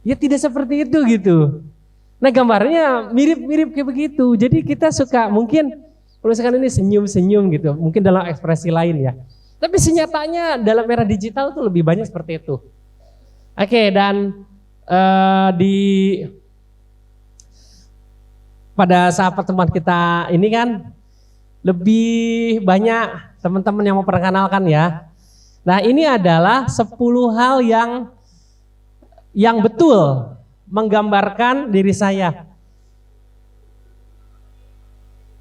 ya tidak seperti itu gitu. Nah, gambarnya mirip-mirip kayak begitu. Jadi kita suka mungkin kalau sekarang ini senyum-senyum gitu, mungkin dalam ekspresi lain ya. Tapi senyatanya dalam era digital tuh lebih banyak seperti itu. Oke, dan pada saat pertemuan kita ini kan lebih banyak teman-teman yang mau perkenalkan ya. Nah, ini adalah 10 hal yang betul menggambarkan diri saya.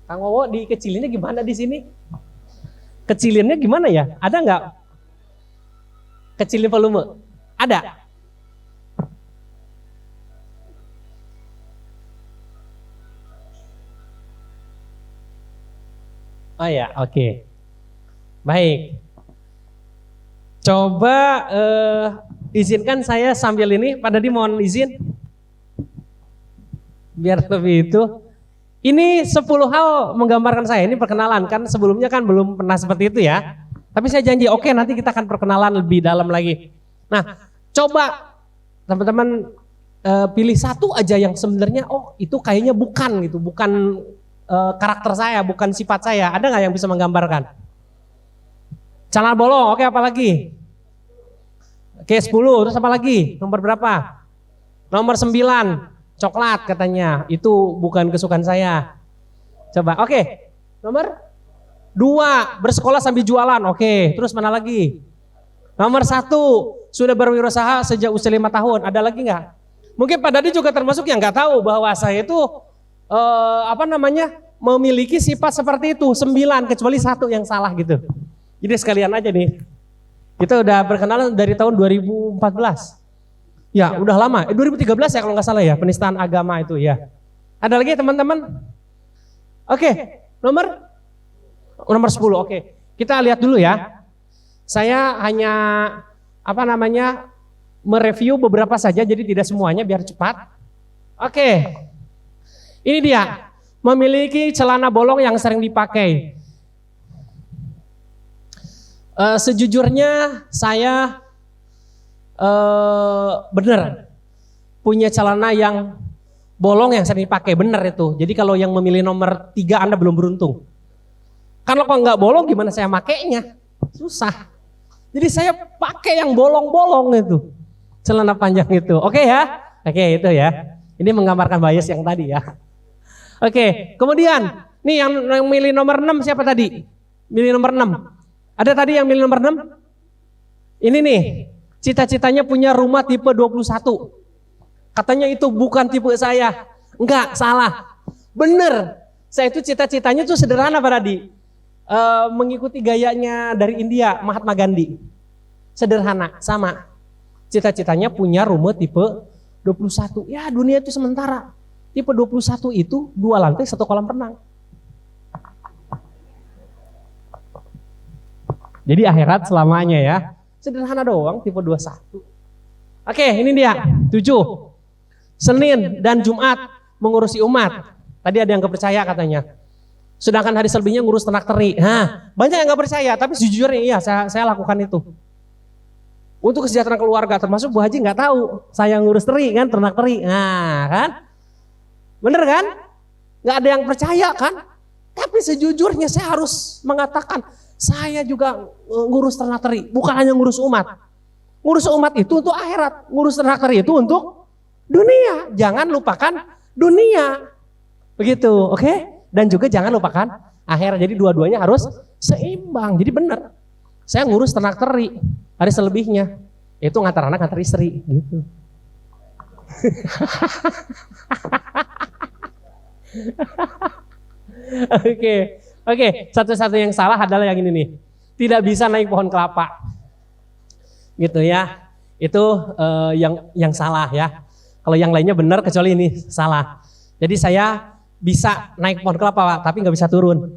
Kang Wowo dikecilinnya gimana di sini? Kecilinnya gimana ya? Ada nggak? Kecilin volume? Ada? Oh ya, oke. Baik. Coba izinkan saya sambil ini, Pak Dadi mohon izin. Biar lebih itu. Ini 10 hal menggambarkan saya, ini perkenalan kan sebelumnya kan belum pernah seperti itu ya. Tapi saya janji oke, nanti kita akan perkenalan lebih dalam lagi. Nah, coba teman-teman pilih satu aja yang sebenarnya oh itu kayaknya bukan gitu, bukan karakter saya, bukan sifat saya. Ada nggak yang bisa menggambarkan? Celana bolong, oke apa lagi? Oke 10, terus apa lagi? Nomor berapa? Nomor 9. Coklat katanya, itu bukan kesukaan saya. Coba, oke. Nomor 2, bersekolah sambil jualan, oke. Terus mana lagi? Nomor 1, sudah berwirausaha sejak usia 5 tahun, ada lagi nggak? Mungkin Pak Dadi juga termasuk yang nggak tahu bahwa saya itu memiliki sifat seperti itu, 9 kecuali 1 yang salah gitu. Jadi sekalian aja nih, kita udah berkenalan dari tahun 2014. Ya, udah lama. 2013 ya kalau nggak salah ya, penistaan agama itu ya. Ada lagi teman-teman? Oke, nomor 10. Oke. Kita lihat dulu ya. Saya hanya mereview beberapa saja jadi tidak semuanya biar cepat. Oke. Ini dia. Memiliki celana bolong yang sering dipakai. Sejujurnya saya benar punya celana yang bolong yang sering dipakai, benar itu. Jadi kalau yang memilih nomor 3 Anda belum beruntung. Kalau nggak bolong gimana saya makainya? Susah. Jadi saya pakai yang bolong-bolong itu, celana panjang itu. Oke ya? Oke itu ya. Ini menggambarkan bias yang tadi ya. Oke, kemudian nih yang milih nomor 6 siapa tadi? Milih nomor 6. Ada tadi yang milih nomor 6? Ini nih. Cita-citanya punya rumah tipe 21. Katanya itu bukan tipe saya. Enggak, salah. Bener. Saya itu cita-citanya tuh sederhana Pak Dadi. Mengikuti gayanya dari India, Mahatma Gandhi. Sederhana, sama. Cita-citanya punya rumah tipe 21. Ya dunia itu sementara. Tipe 21 itu 2 lantai 1 kolam renang. Jadi akhirat selamanya ya. Sederhana doang, tipe 21. Oke, ini dia. 7. Senin dan Jumat mengurusi umat. Tadi ada yang gak percaya katanya. Sedangkan hari selebihnya ngurus ternak teri. Nah, banyak yang gak percaya, tapi sejujurnya iya, saya lakukan itu. Untuk kesejahteraan keluarga, termasuk Bu Haji gak tahu. Saya ngurus teri kan, ternak teri. Nah, kan? Bener kan? Gak ada yang percaya kan? Tapi sejujurnya saya harus mengatakan, saya juga ngurus ternak teri, bukan hanya ngurus umat. Ngurus umat itu untuk akhirat, ngurus ternak teri itu untuk dunia. Jangan lupakan dunia. Begitu, oke? Dan juga jangan lupakan akhir. Jadi dua-duanya harus seimbang. Jadi benar. Saya ngurus ternak teri, hari selebihnya itu ngantar anak, ngantar istri, gitu. Oke. Satu-satu yang salah adalah yang ini nih. Tidak bisa naik pohon kelapa, gitu ya. Itu yang salah ya. Kalau yang lainnya benar, kecuali ini salah. Jadi saya bisa naik pohon kelapa, Pak, tapi nggak bisa turun.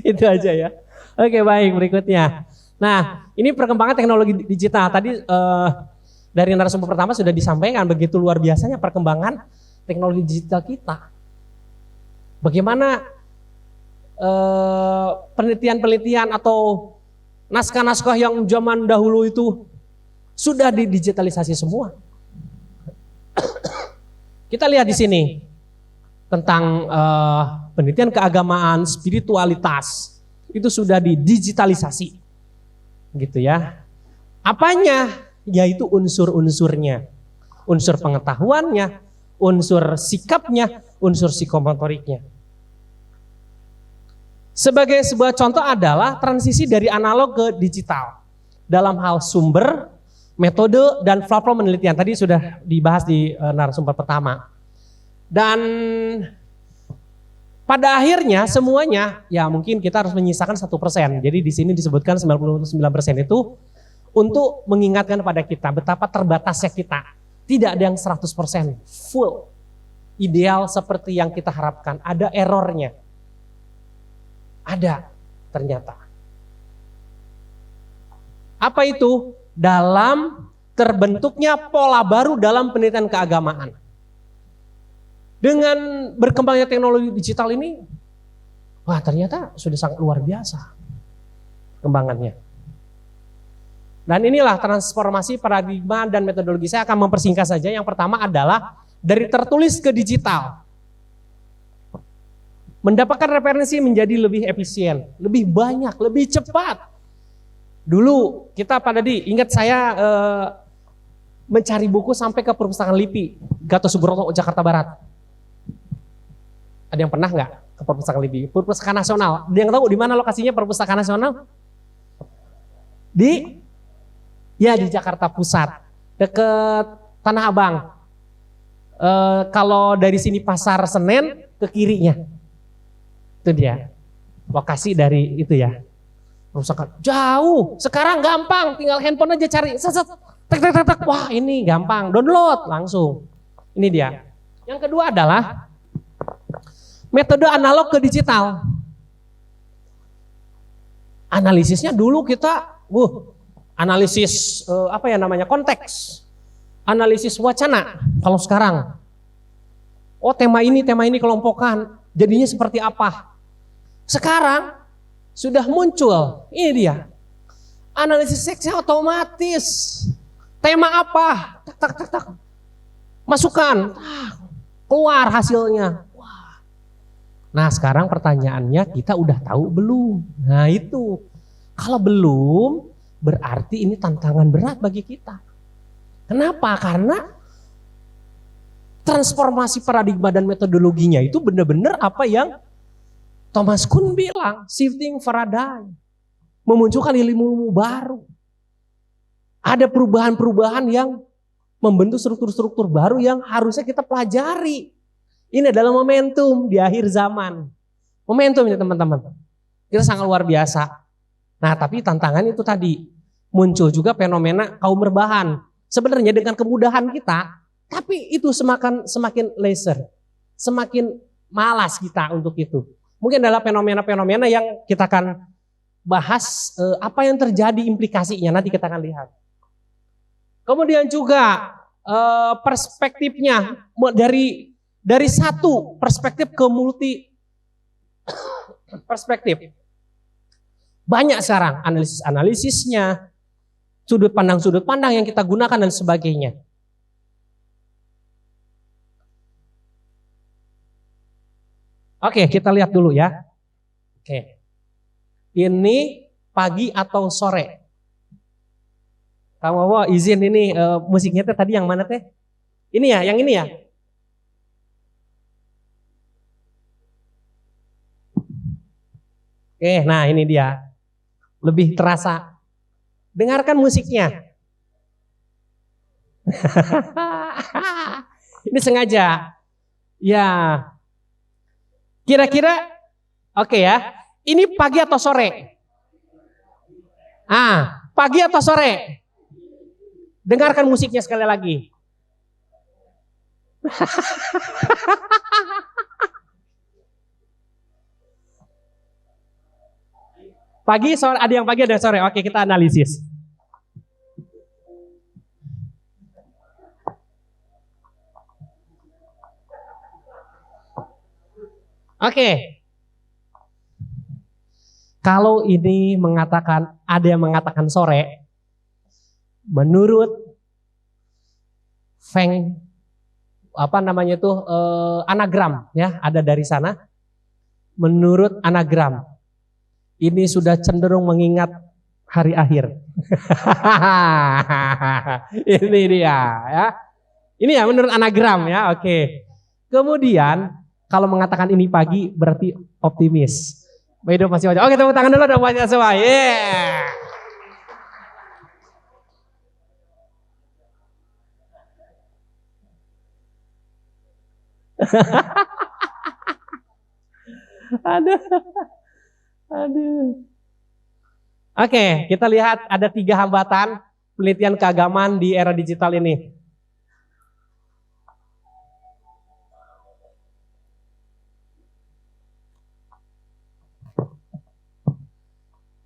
Itu aja ya. Oke, baik, berikutnya. Nah, ini perkembangan teknologi digital. Tadi dari narasumber pertama sudah disampaikan begitu luar biasanya perkembangan teknologi digital kita. Bagaimana penelitian-penelitian atau naskah-naskah yang zaman dahulu itu sudah didigitalisasi semua. Kita lihat di sini tentang penelitian keagamaan, spiritualitas itu sudah didigitalisasi, gitu ya. Apanya? Yaitu unsur-unsurnya, unsur pengetahuannya, unsur sikapnya, unsur psikomotoriknya. Sebagai sebuah contoh adalah transisi dari analog ke digital dalam hal sumber, metode, dan platform penelitian. Tadi sudah dibahas di narasumber pertama. Dan pada akhirnya semuanya, ya mungkin kita harus menyisakan 1%. Jadi di sini disebutkan 99% itu untuk mengingatkan pada kita betapa terbatasnya kita. Tidak ada yang 100% full, ideal seperti yang kita harapkan. Ada errornya. Ada ternyata. Apa itu? Dalam terbentuknya pola baru dalam penelitian keagamaan. Dengan berkembangnya teknologi digital ini, wah ternyata sudah sangat luar biasa perkembangannya. Dan inilah transformasi paradigma dan metodologi. Saya akan mempersingkat saja. Yang pertama adalah dari tertulis ke digital. Mendapatkan referensi menjadi lebih efisien, lebih banyak, lebih cepat. Dulu kita ingat saya mencari buku sampai ke perpustakaan LIPI, Gatot Subroto, Jakarta Barat. Ada yang pernah nggak ke perpustakaan LIPI? Perpustakaan Nasional. Ada yang tahu di mana lokasinya perpustakaan nasional? Di Jakarta Pusat, dekat Tanah Abang. Kalau dari sini Pasar Senen ke kirinya, itu dia lokasi dari itu ya. Perpustakaan jauh. Sekarang gampang, tinggal handphone aja cari, tek. Wah ini gampang, download langsung. Ini dia. Yang kedua adalah metode analog ke digital. Analisisnya dulu kita, analisis konteks, analisis wacana. Kalau sekarang, tema ini kelompokan, jadinya seperti apa? Sekarang sudah muncul, ini dia, analisis seksnya otomatis. Tema apa? Tak. Masukkan, keluar hasilnya. Nah sekarang pertanyaannya, kita udah tahu belum? Nah itu, kalau belum berarti ini tantangan berat bagi kita. Kenapa? Karena transformasi paradigma dan metodologinya itu benar-benar apa yang Thomas Kuhn bilang, shifting paradigm, memunculkan ilmu-ilmu baru. Ada perubahan-perubahan yang membentuk struktur-struktur baru yang harusnya kita pelajari. Ini adalah momentum di akhir zaman. Momentum ya teman-teman. Kita sangat luar biasa. Nah tapi tantangan itu tadi. Muncul juga fenomena kaum rebahan. Sebenarnya dengan kemudahan kita, tapi itu semakin leisure. Semakin malas kita untuk itu. Mungkin adalah fenomena-fenomena yang kita akan bahas apa yang terjadi implikasinya. Nanti kita akan lihat. Kemudian juga perspektifnya dari satu perspektif ke multi perspektif. Banyak sekarang analisisnya, sudut pandang yang kita gunakan dan sebagainya. Oke, kita lihat dulu ya. Oke. Ini pagi atau sore? Kamu mau izin ini musiknya tadi yang mana teh? Ini ya, yang ini ya? Oke, nah ini dia. Lebih terasa. Dengarkan musiknya. Ini sengaja. Ya. Kira-kira oke ya. Ini pagi atau sore? Pagi atau sore? Dengarkan musiknya sekali lagi. Pagi, sore, ada yang pagi, ada yang sore. Oke, kita analisis. Oke. Kalau ini mengatakan, ada yang mengatakan sore, menurut Feng, anagram, ya, ada dari sana. Menurut anagram, ini sudah cenderung mengingat hari akhir. Ini dia, ya. Ini ya menurut anagram, ya, oke. Kemudian kalau mengatakan ini pagi berarti optimis. Hidup masih wajah. Oke, tepuk tangan dulu dong buat semua. Yeah. Aduh. Oke, kita lihat ada 3 hambatan penelitian keagamaan di era digital ini.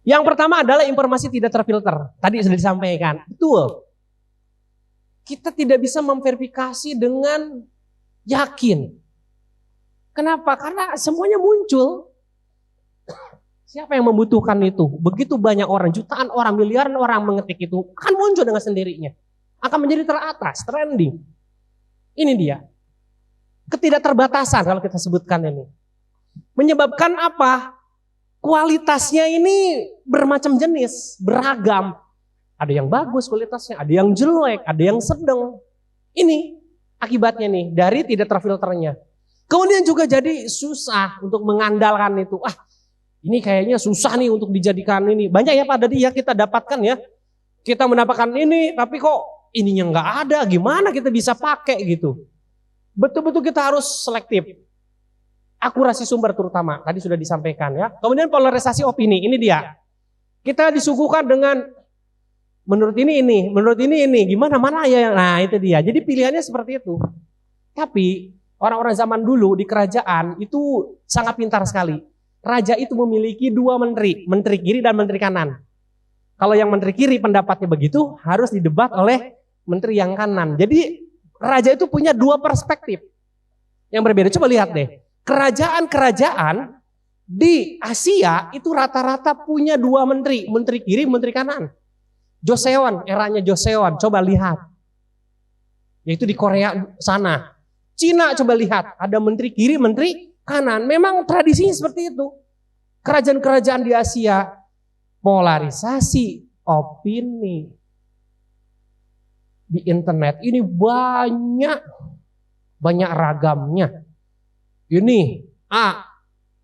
Yang pertama adalah informasi tidak terfilter. Tadi sudah disampaikan. Betul. Kita tidak bisa memverifikasi dengan yakin. Kenapa? Karena semuanya muncul. Siapa yang membutuhkan itu? Begitu banyak orang, jutaan orang, miliaran orang mengetik itu, akan muncul dengan sendirinya. Akan menjadi teratas, trending. Ini dia. Ketidakterbatasan kalau kita sebutkan ini. Menyebabkan apa? Kualitasnya ini bermacam jenis, beragam. Ada yang bagus kualitasnya, ada yang jelek, ada yang sedang. Ini akibatnya nih, dari tidak terfilternya. Kemudian juga jadi susah untuk mengandalkan itu. Ini kayaknya susah nih untuk dijadikan ini. Banyak ya Pak Dadi ya kita dapatkan ya. Kita mendapatkan ini, tapi kok ininya nggak ada. Gimana kita bisa pakai gitu. Betul-betul kita harus selektif. Akurasi sumber terutama, tadi sudah disampaikan ya. Kemudian polarisasi opini, ini dia. Kita disuguhkan dengan menurut ini, menurut ini, gimana mana ya. Nah itu dia, jadi pilihannya seperti itu. Tapi orang-orang zaman dulu di kerajaan itu sangat pintar sekali. Raja itu memiliki 2 menteri, menteri kiri dan menteri kanan. Kalau yang menteri kiri pendapatnya begitu, harus didebat oleh menteri yang kanan. Jadi raja itu punya 2 perspektif yang berbeda. Coba lihat deh. Kerajaan-kerajaan di Asia itu rata-rata punya 2 menteri, menteri kiri, menteri kanan. Joseon, eranya Joseon, coba lihat. Yaitu di Korea sana. Cina coba lihat, ada menteri kiri, menteri kanan. Memang tradisinya seperti itu. Kerajaan-kerajaan di Asia, polarisasi opini. Di internet ini banyak ragamnya. Ini A,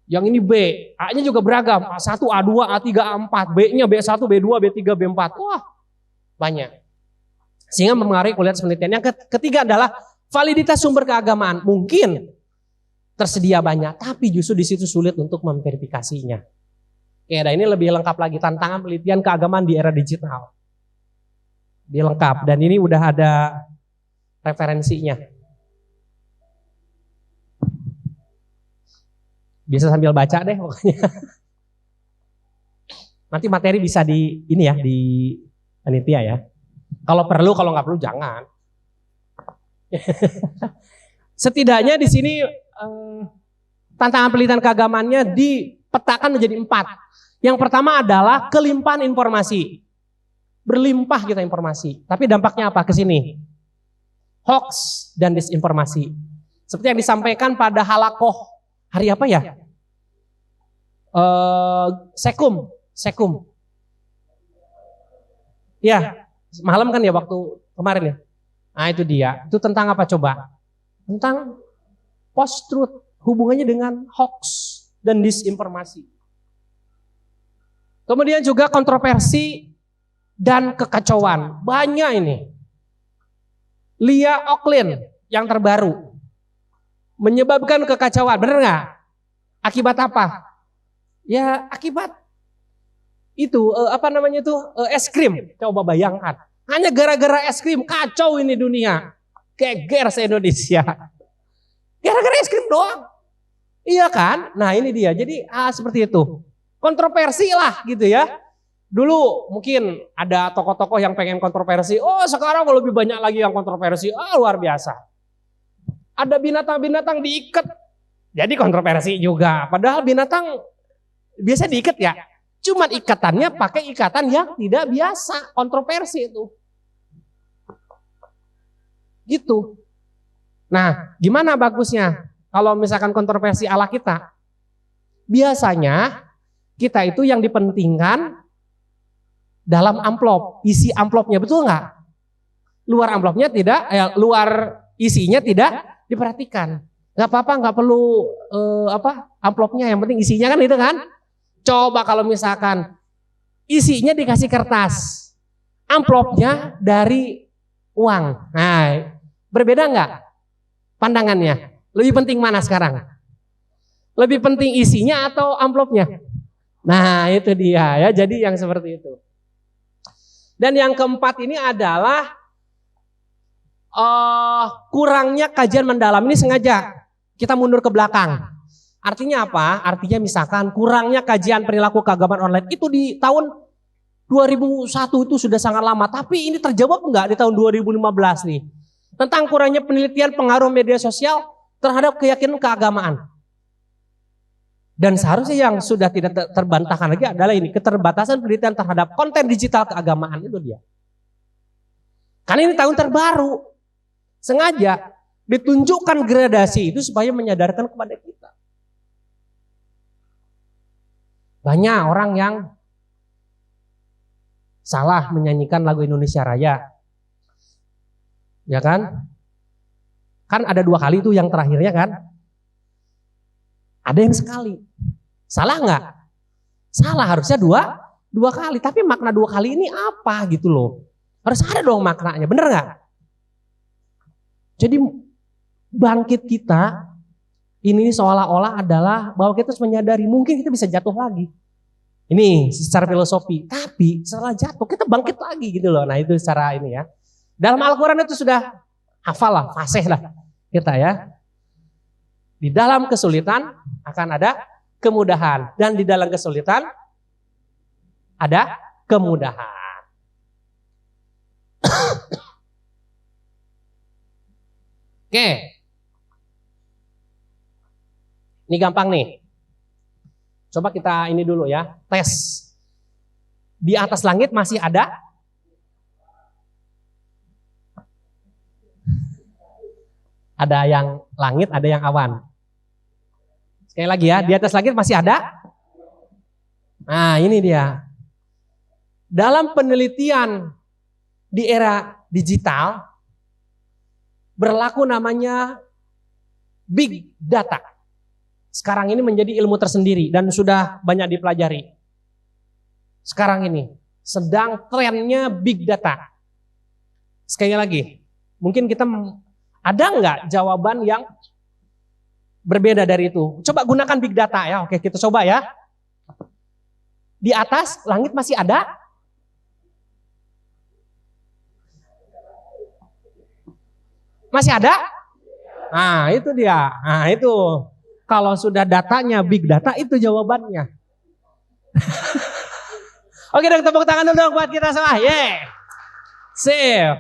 yang ini B, A-nya juga beragam, A1, A2, A3, A4, B-nya B1, B2, B3, B4. Wah, banyak. Sehingga mempengaruhi kualitas penelitian. Yang ketiga adalah validitas sumber keagamaan. Mungkin tersedia banyak, tapi justru di situ sulit untuk memverifikasinya. Oke, nah ini lebih lengkap lagi tantangan penelitian keagamaan di era digital. Lebih lengkap dan ini udah ada referensinya. Bisa sambil baca deh pokoknya. Nanti materi bisa di ini ya, di panitia ya. Kalau perlu, kalau nggak perlu jangan. Setidaknya di sini tantangan penelitian keagamaannya dipetakan menjadi 4. Yang pertama adalah kelimpahan informasi. Berlimpah kita informasi. Tapi dampaknya apa ke sini? Hoax dan disinformasi. Seperti yang disampaikan pada halakoh hari apa ya? Sekum. Ya, malam kan ya waktu kemarin ya. Nah itu dia. Itu tentang apa coba? Tentang post-truth. Hubungannya dengan hoax dan disinformasi. Kemudian juga kontroversi dan kekacauan. Banyak ini. Lia Oakland yang terbaru menyebabkan kekacauan, benar nggak? Akibat apa? Ya akibat itu es krim. Coba bayangkan, hanya gara-gara es krim kacau ini dunia, geger se-Indonesia. Gara-gara es krim doang, iya kan? Nah ini dia. Jadi seperti itu, kontroversi lah gitu ya. Dulu mungkin ada tokoh-tokoh yang pengen kontroversi. Oh sekarang lebih banyak lagi yang kontroversi. Luar biasa. Ada binatang-binatang diikat. Jadi kontroversi juga. Padahal binatang biasa diikat ya. Cuman ikatannya pakai ikatan yang tidak biasa. Kontroversi itu. Gitu. Nah gimana bagusnya? Kalau misalkan kontroversi ala kita. Biasanya kita itu yang dipentingkan dalam amplop, isi amplopnya, betul nggak? Luar amplopnya tidak, luar isinya tidak diperhatikan. Nggak apa-apa, nggak perlu amplopnya, yang penting isinya kan itu kan. Coba kalau misalkan isinya dikasih kertas, amplopnya dari uang. Nah, berbeda nggak pandangannya? Lebih penting mana sekarang? Lebih penting isinya atau amplopnya? Nah, itu dia ya. Jadi yang seperti itu. Dan yang keempat ini adalah kurangnya kajian mendalam. Ini sengaja kita mundur ke belakang. Artinya apa? Artinya misalkan kurangnya kajian perilaku keagamaan online itu di tahun 2001 itu sudah sangat lama. Tapi ini terjawab enggak di tahun 2015 nih? Tentang kurangnya penelitian pengaruh media sosial terhadap keyakinan keagamaan. Dan seharusnya yang sudah tidak terbantahkan lagi adalah ini, keterbatasan penelitian terhadap konten digital keagamaan, itu dia. Karena ini tahun terbaru. Sengaja ditunjukkan gradasi itu supaya menyadarkan kepada kita. Banyak orang yang salah menyanyikan lagu Indonesia Raya. Ya kan? Kan ada 2 kali itu yang terakhirnya kan? Ada yang sekali. Salah nggak? Salah, harusnya dua kali. Tapi makna 2 kali ini apa gitu loh. Harus ada dong maknanya, bener nggak? Jadi bangkit kita ini seolah-olah adalah bahwa kita harus menyadari mungkin kita bisa jatuh lagi. Ini secara filosofi. Tapi setelah jatuh kita bangkit lagi gitu loh. Nah itu secara ini ya. Dalam Al-Quran itu sudah hafal lah, fasih lah kita ya. Di dalam kesulitan akan ada kemudahan. Dan di dalam kesulitan ada kemudahan. Oke. Ini gampang nih. Coba kita ini dulu ya. Tes. Di atas langit masih ada? Ada yang langit, ada yang awan. Sekali lagi ya, di atas langit masih ada? Nah ini dia. Dalam penelitian di era digital, berlaku namanya big data. Sekarang ini menjadi ilmu tersendiri dan sudah banyak dipelajari. Sekarang ini sedang trennya big data. Sekali lagi, mungkin kita ada nggak jawaban yang berbeda dari itu? Coba gunakan big data ya. Oke, kita coba ya. Di atas langit masih ada? Masih ada? Nah, itu dia. Nah, itu. Kalau sudah datanya big data itu jawabannya. Oke, dong, tepuk tangan dulu dong buat kita semua. Sip.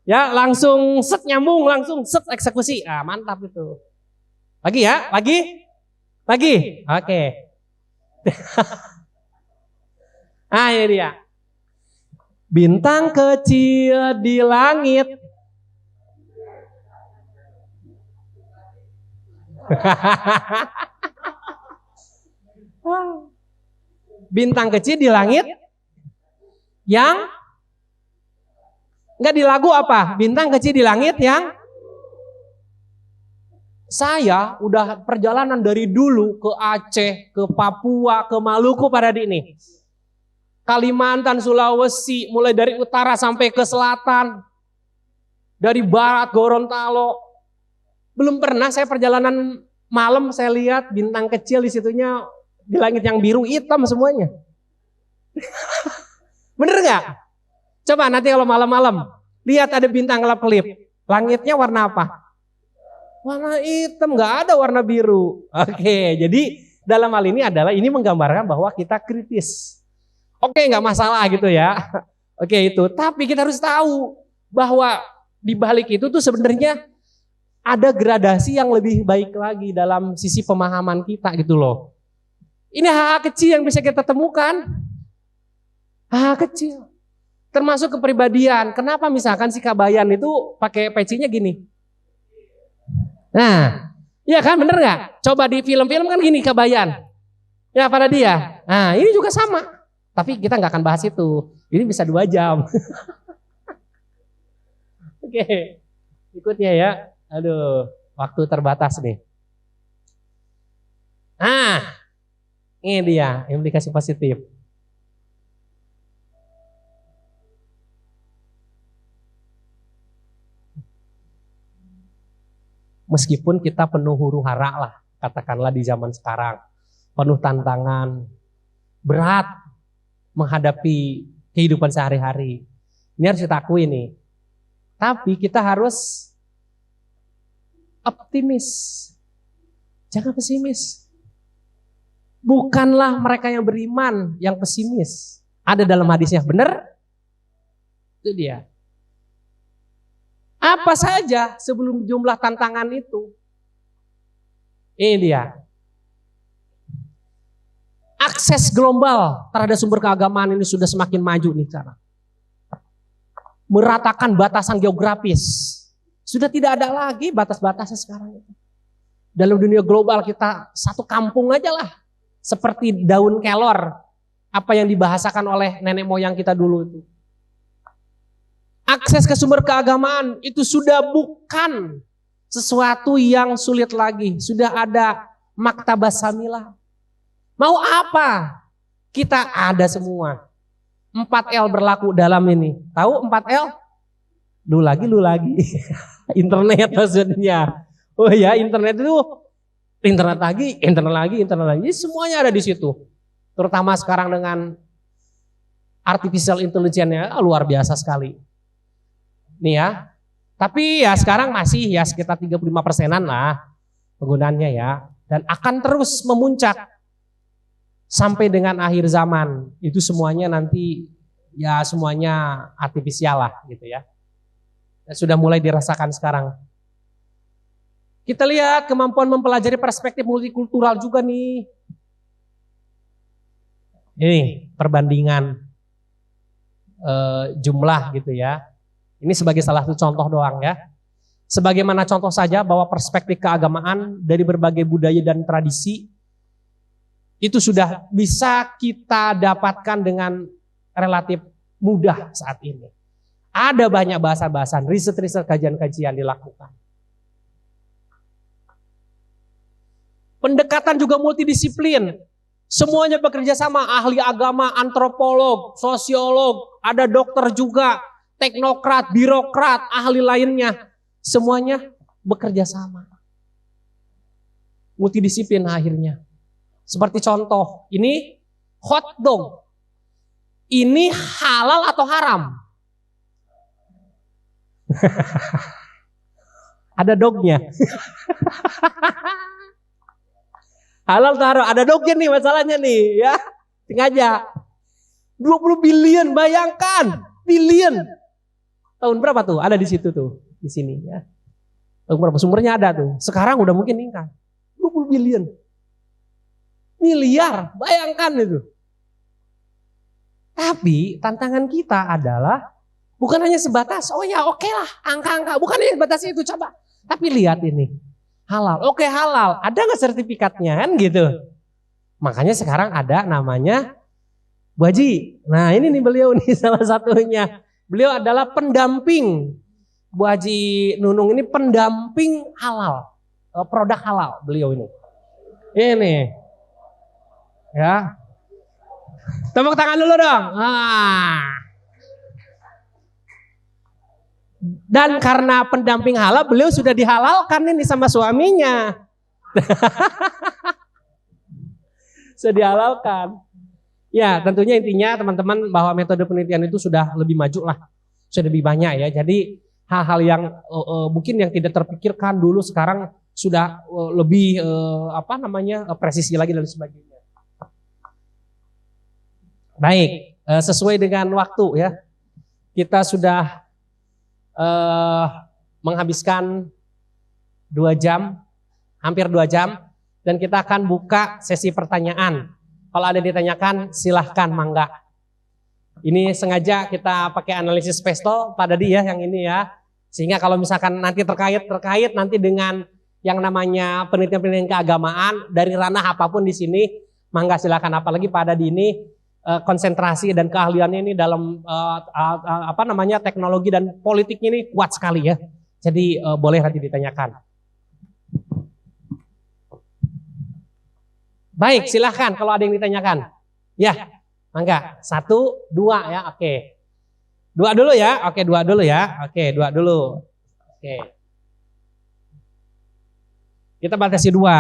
Ya, langsung set nyambung, langsung set eksekusi. Ah, mantap itu. Lagi ya, lagi? Oke. Ah, ini dia. Bintang kecil di langit. Bintang kecil di langit yang enggak di lagu apa? Bintang kecil di langit yang saya udah perjalanan dari dulu ke Aceh, ke Papua, ke Maluku pada ini. Kalimantan, Sulawesi, mulai dari utara sampai ke selatan. Dari barat Gorontalo. Belum pernah saya perjalanan malam saya lihat bintang kecil di situnya di langit yang biru hitam semuanya. Bener nggak? Coba nanti kalau malam-malam lihat ada bintang kelap-kelip. Langitnya warna apa? Warna hitam, nggak ada warna biru. Oke, jadi dalam hal ini adalah ini menggambarkan bahwa kita kritis. Oke, nggak masalah gitu ya. Oke itu, tapi kita harus tahu bahwa di balik itu tuh sebenarnya ada gradasi yang lebih baik lagi dalam sisi pemahaman kita gitu loh. Ini hal kecil yang bisa kita temukan. Hal kecil. Termasuk kepribadian. Kenapa misalkan si Kabayan itu pakai pecinya gini? Nah, iya kan bener nggak? Coba di film-film kan gini Kabayan. Ya pada dia. Nah ini juga sama. Tapi kita nggak akan bahas itu. Ini bisa 2 jam. Oke, ikutnya ya. Aduh, waktu terbatas nih. Nah, ini dia implikasi positif. Meskipun kita penuh huru hara lah, katakanlah di zaman sekarang. Penuh tantangan, berat menghadapi kehidupan sehari-hari. Ini harus kita akui nih. Tapi kita harus optimis. Jangan pesimis. Bukanlah mereka yang beriman yang pesimis. Ada dalam hadisnya, benar? Itu dia. Apa saja sebelum jumlah tantangan itu. Ini dia. Akses global terhadap sumber keagamaan ini sudah semakin maju nih sekarang. Meratakan batasan geografis. Sudah tidak ada lagi batas-batasnya sekarang. Dalam dunia global kita satu kampung aja lah. Seperti daun kelor. Apa yang dibahasakan oleh nenek moyang kita dulu itu. Akses ke sumber keagamaan itu sudah bukan sesuatu yang sulit lagi. Sudah ada maktabah samilah. Mau apa? Kita ada semua. 4L berlaku dalam ini. Tahu 4L? Lu lagi. Internet maksudnya. Oh ya, internet itu internet lagi. Semuanya ada di situ. Terutama sekarang dengan artificial intelligence-nya luar biasa sekali. Nih ya. Tapi ya sekarang masih ya sekitar 35%-an lah penggunaannya ya. Dan akan terus memuncak sampai dengan akhir zaman. Itu semuanya nanti ya semuanya artifisial lah gitu ya. Dan sudah mulai dirasakan sekarang. Kita lihat kemampuan mempelajari perspektif multikultural juga nih. Ini perbandingan jumlah gitu ya. Ini sebagai salah satu contoh doang ya. Sebagaimana contoh saja bahwa perspektif keagamaan dari berbagai budaya dan tradisi itu sudah bisa kita dapatkan dengan relatif mudah saat ini. Ada banyak bahasan-bahasan, riset-riset, kajian-kajian dilakukan. Pendekatan juga multidisiplin. Semuanya bekerja sama, ahli agama, antropolog, sosiolog, ada dokter juga, teknokrat, birokrat, ahli lainnya. Semuanya bekerja sama. Multidisiplin akhirnya. Seperti contoh, ini hot dog. Ini halal atau haram? Ada dognya. Halal atau haram? Ada dognya nih masalahnya nih ya. Sengaja. 20 billion, bayangkan. Billion. Tahun berapa tuh? Ada di situ tuh. Di sini ya. Tahun berapa? Sumbernya ada tuh. Sekarang udah mungkin meningkat. 20 billion. Miliar. Bayangkan itu. Tapi tantangan kita adalah bukan hanya sebatas, oh ya oke lah, angka-angka. Bukan hanya sebatas itu, coba. Tapi lihat ini. Halal. Oke halal. Ada nggak sertifikatnya kan gitu. Makanya sekarang ada namanya Bu Haji. Nah ini nih beliau nih salah satunya. Beliau adalah pendamping. Bu Haji Nunung ini pendamping halal. Produk halal beliau ini. Ini. Ya. Tepuk tangan dulu dong. Dan karena pendamping halal, beliau sudah dihalalkan ini sama suaminya. Sudah dihalalkan. Ya, tentunya intinya teman-teman bahwa metode penelitian itu sudah lebih maju lah. Sudah lebih banyak ya. Jadi hal-hal yang mungkin yang tidak terpikirkan dulu sekarang sudah lebih presisi lagi dan sebagainya. Baik, sesuai dengan waktu ya. Kita sudah menghabiskan 2 jam, hampir 2 jam, dan kita akan buka sesi pertanyaan. Kalau ada ditanyakan silahkan, mangga. Ini sengaja kita pakai analisis pesto pada dia yang ini ya, sehingga kalau misalkan nanti terkait nanti dengan yang namanya penelitian-penelitian keagamaan dari ranah apapun di sini, mangga silakan. Apalagi pada di ini konsentrasi dan keahliannya ini dalam teknologi dan politiknya ini kuat sekali ya. Jadi boleh nanti ditanyakan. Baik, silahkan kalau ada yang ditanyakan. Ya, mangga. 1, 2 ya, oke. 2 dulu ya, oke 2 dulu ya, oke 2 dulu. Oke. Kita batasi 2.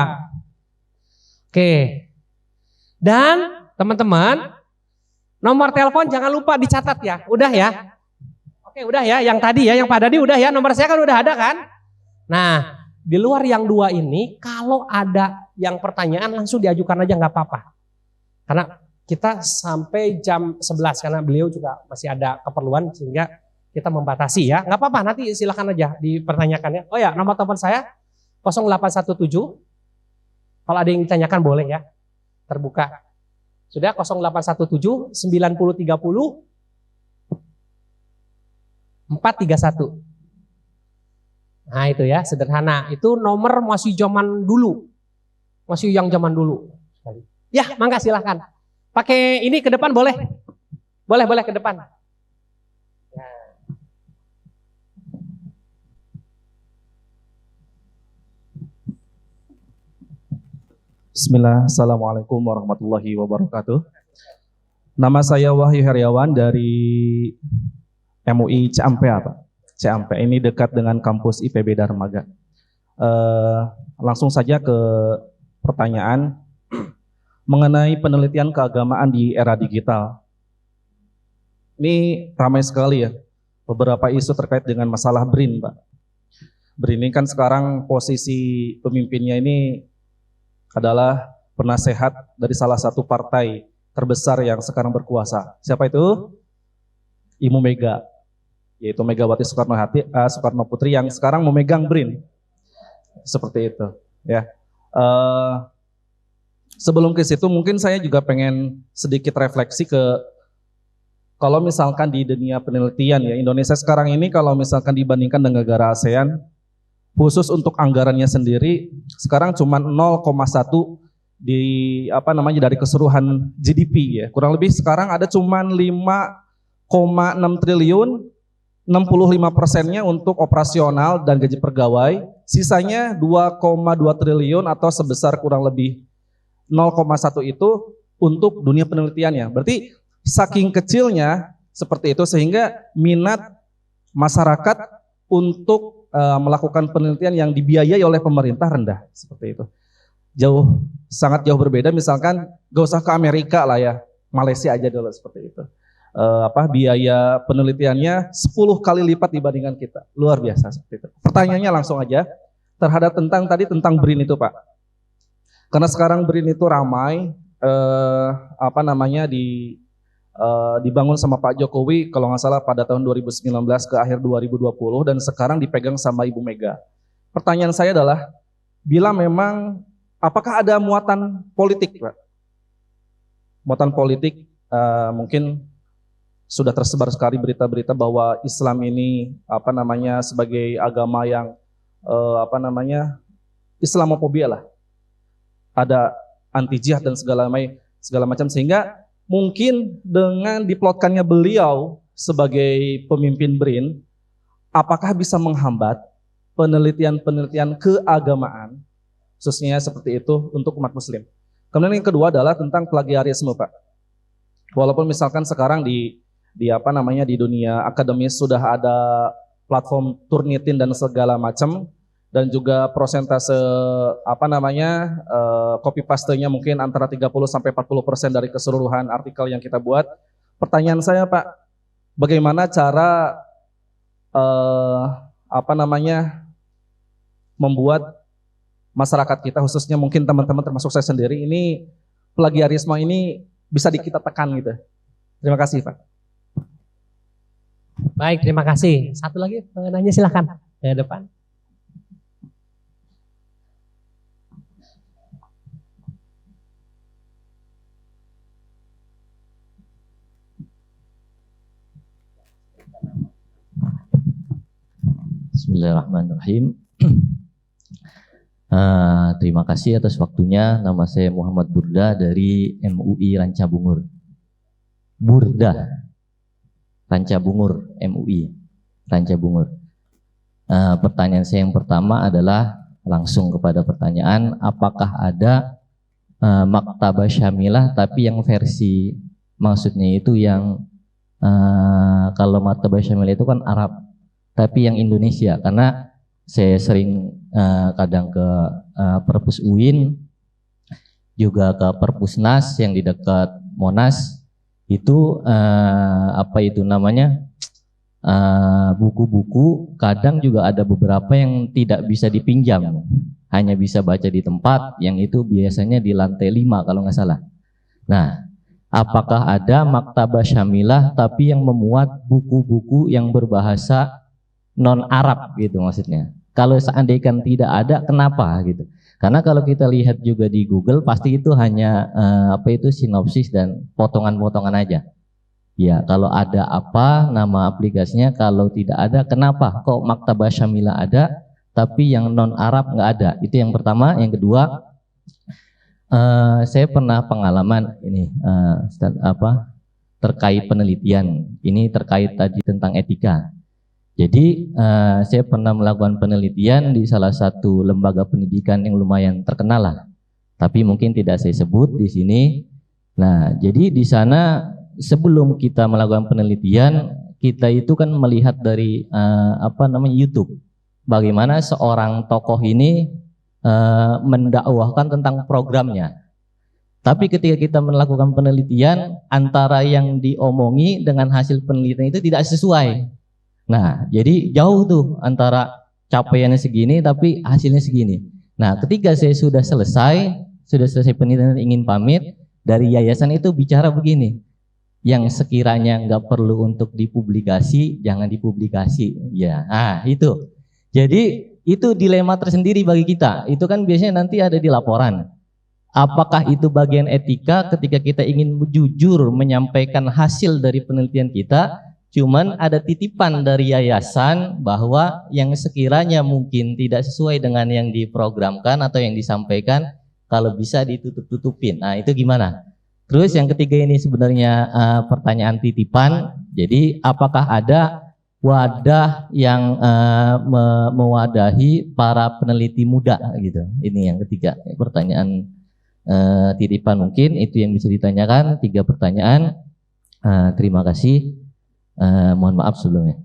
Oke. Dan teman-teman, nomor telepon jangan lupa dicatat ya, udah ya. Oke udah ya, yang tadi ya, yang Pak Dadi udah ya, nomor saya kan udah ada kan. Nah, di luar yang 2 ini, kalau ada yang pertanyaan langsung diajukan aja nggak apa-apa. Karena kita sampai jam 11 karena beliau juga masih ada keperluan sehingga kita membatasi ya. Nggak apa-apa, nanti silakan aja dipertanyakannya. Oh ya, nomor telepon saya 0817. Kalau ada yang ditanyakan boleh ya. Terbuka. Sudah 0817 9030 431. Nah itu ya, sederhana. Itu nomor masih zaman dulu. Masih yang zaman dulu. Ya, mangga silahkan. Pakai ini ke depan boleh? Boleh ke depan. Ya. Bismillah, Assalamualaikum warahmatullahi wabarakatuh. Nama saya Wahyu Heriawan dari MUI Ciampea, Pak. Ciampea ini dekat dengan kampus IPB Darmaga. Langsung saja ke pertanyaan mengenai penelitian keagamaan di era digital. Ini ramai sekali ya, beberapa isu terkait dengan masalah BRIN, Pak. BRIN ini kan sekarang posisi pemimpinnya ini adalah penasehat dari salah satu partai terbesar yang sekarang berkuasa. Siapa itu? Ibu Mega, yaitu Megawati Soekarno Putri yang sekarang memegang BRIN. Seperti itu, ya. Sebelum ke situ mungkin saya juga pengen sedikit refleksi ke kalau misalkan di dunia penelitian ya, Indonesia sekarang ini kalau misalkan dibandingkan dengan negara ASEAN, khusus untuk anggarannya sendiri sekarang cuma 0,1 dari keseluruhan GDP ya. Kurang lebih sekarang ada cuma 5,6 triliun, 65%-nya untuk operasional dan gaji pegawai, sisanya 2,2 triliun atau sebesar kurang lebih 0,1 itu untuk dunia penelitiannya. Berarti saking kecilnya seperti itu sehingga minat masyarakat untuk melakukan penelitian yang dibiayai oleh pemerintah rendah seperti itu. Sangat jauh berbeda. Misalkan gak usah ke Amerika lah ya, Malaysia aja dulu seperti itu. Biaya penelitiannya 10 kali lipat dibandingkan kita. Luar biasa seperti itu. Pertanyaannya langsung aja terhadap tentang BRIN itu, Pak. Karena sekarang BRIN itu ramai dibangun sama Pak Jokowi kalau nggak salah pada tahun 2019 ke akhir 2020 dan sekarang dipegang sama Ibu Mega. Pertanyaan saya adalah bila memang apakah ada muatan politik, Pak? Muatan politik mungkin sudah tersebar sekali berita-berita bahwa Islam ini sebagai agama yang Islamofobia lah. Ada anti jihad dan segala macam sehingga mungkin dengan diplotkannya beliau sebagai pemimpin BRIN, apakah bisa menghambat penelitian-penelitian keagamaan khususnya seperti itu untuk umat muslim. Kemudian yang kedua adalah tentang plagiarisme, Pak. Walaupun misalkan sekarang di apa namanya di dunia akademis sudah ada platform Turnitin dan segala macam, dan juga prosentase apa namanya copy paste-nya mungkin antara 30 sampai 40% dari keseluruhan artikel yang kita buat. Pertanyaan saya Pak, bagaimana cara apa namanya membuat masyarakat kita, khususnya mungkin teman-teman termasuk saya sendiri, ini plagiarisme ini bisa kita tekan gitu. Terima kasih Pak. Baik, terima kasih. Satu lagi nanya silahkan ke depan. Bismillahirrahmanirrahim. Terima kasih atas waktunya. Nama saya Muhammad Burda dari MUI Rancabungur. Burda, Rancabungur, MUI Rancabungur. Pertanyaan saya yang pertama adalah langsung kepada pertanyaan, apakah ada Maktabah Syamilah tapi yang versi, maksudnya itu yang kalau Maktabah Syamilah itu kan Arab, tapi yang Indonesia, karena saya sering kadang ke Perpus UIN, juga ke Perpusnas yang di dekat Monas, itu apa itu namanya buku-buku, kadang juga ada beberapa yang tidak bisa dipinjam, hanya bisa baca di tempat, yang itu biasanya di lantai 5 kalau nggak salah. Nah, apakah ada Maktabah Syamilah tapi yang memuat buku-buku yang berbahasa non-Arab gitu maksudnya? Kalau seandainya tidak ada, kenapa gitu? Karena kalau kita lihat juga di Google, pasti itu hanya apa itu sinopsis dan potongan-potongan aja. Ya, kalau ada apa nama aplikasinya, kalau tidak ada, kenapa kok Maktabah Syamilah ada tapi yang non-Arab nggak ada? Itu yang pertama. Yang kedua, saya pernah pengalaman ini terkait penelitian. Ini terkait tadi tentang etika. Jadi saya pernah melakukan penelitian di salah satu lembaga pendidikan yang lumayan terkenal lah, tapi mungkin tidak saya sebut di sini. Nah, jadi di sana sebelum kita melakukan penelitian, kita itu kan melihat dari YouTube, bagaimana seorang tokoh ini mendakwahkan tentang programnya. Tapi ketika kita melakukan penelitian, antara yang diomongi dengan hasil penelitian itu tidak sesuai. Nah, jadi jauh tuh antara capaiannya segini tapi hasilnya segini. Nah, ketika saya sudah selesai penelitian, ingin pamit, dari yayasan itu bicara begini, yang sekiranya nggak perlu untuk dipublikasi, jangan dipublikasi. Ya, itu. Jadi itu dilema tersendiri bagi kita. Itu kan biasanya nanti ada di laporan. Apakah itu bagian etika ketika kita ingin jujur menyampaikan hasil dari penelitian kita? Cuman ada titipan dari yayasan bahwa yang sekiranya mungkin tidak sesuai dengan yang diprogramkan atau yang disampaikan, kalau bisa ditutup-tutupin. Nah, itu gimana? Terus yang ketiga ini sebenarnya pertanyaan titipan. Jadi apakah ada wadah yang mewadahi para peneliti muda gitu? Ini yang ketiga, pertanyaan titipan. Mungkin itu yang bisa ditanyakan, 3 pertanyaan. Terima kasih. Mohon maaf sebelumnya.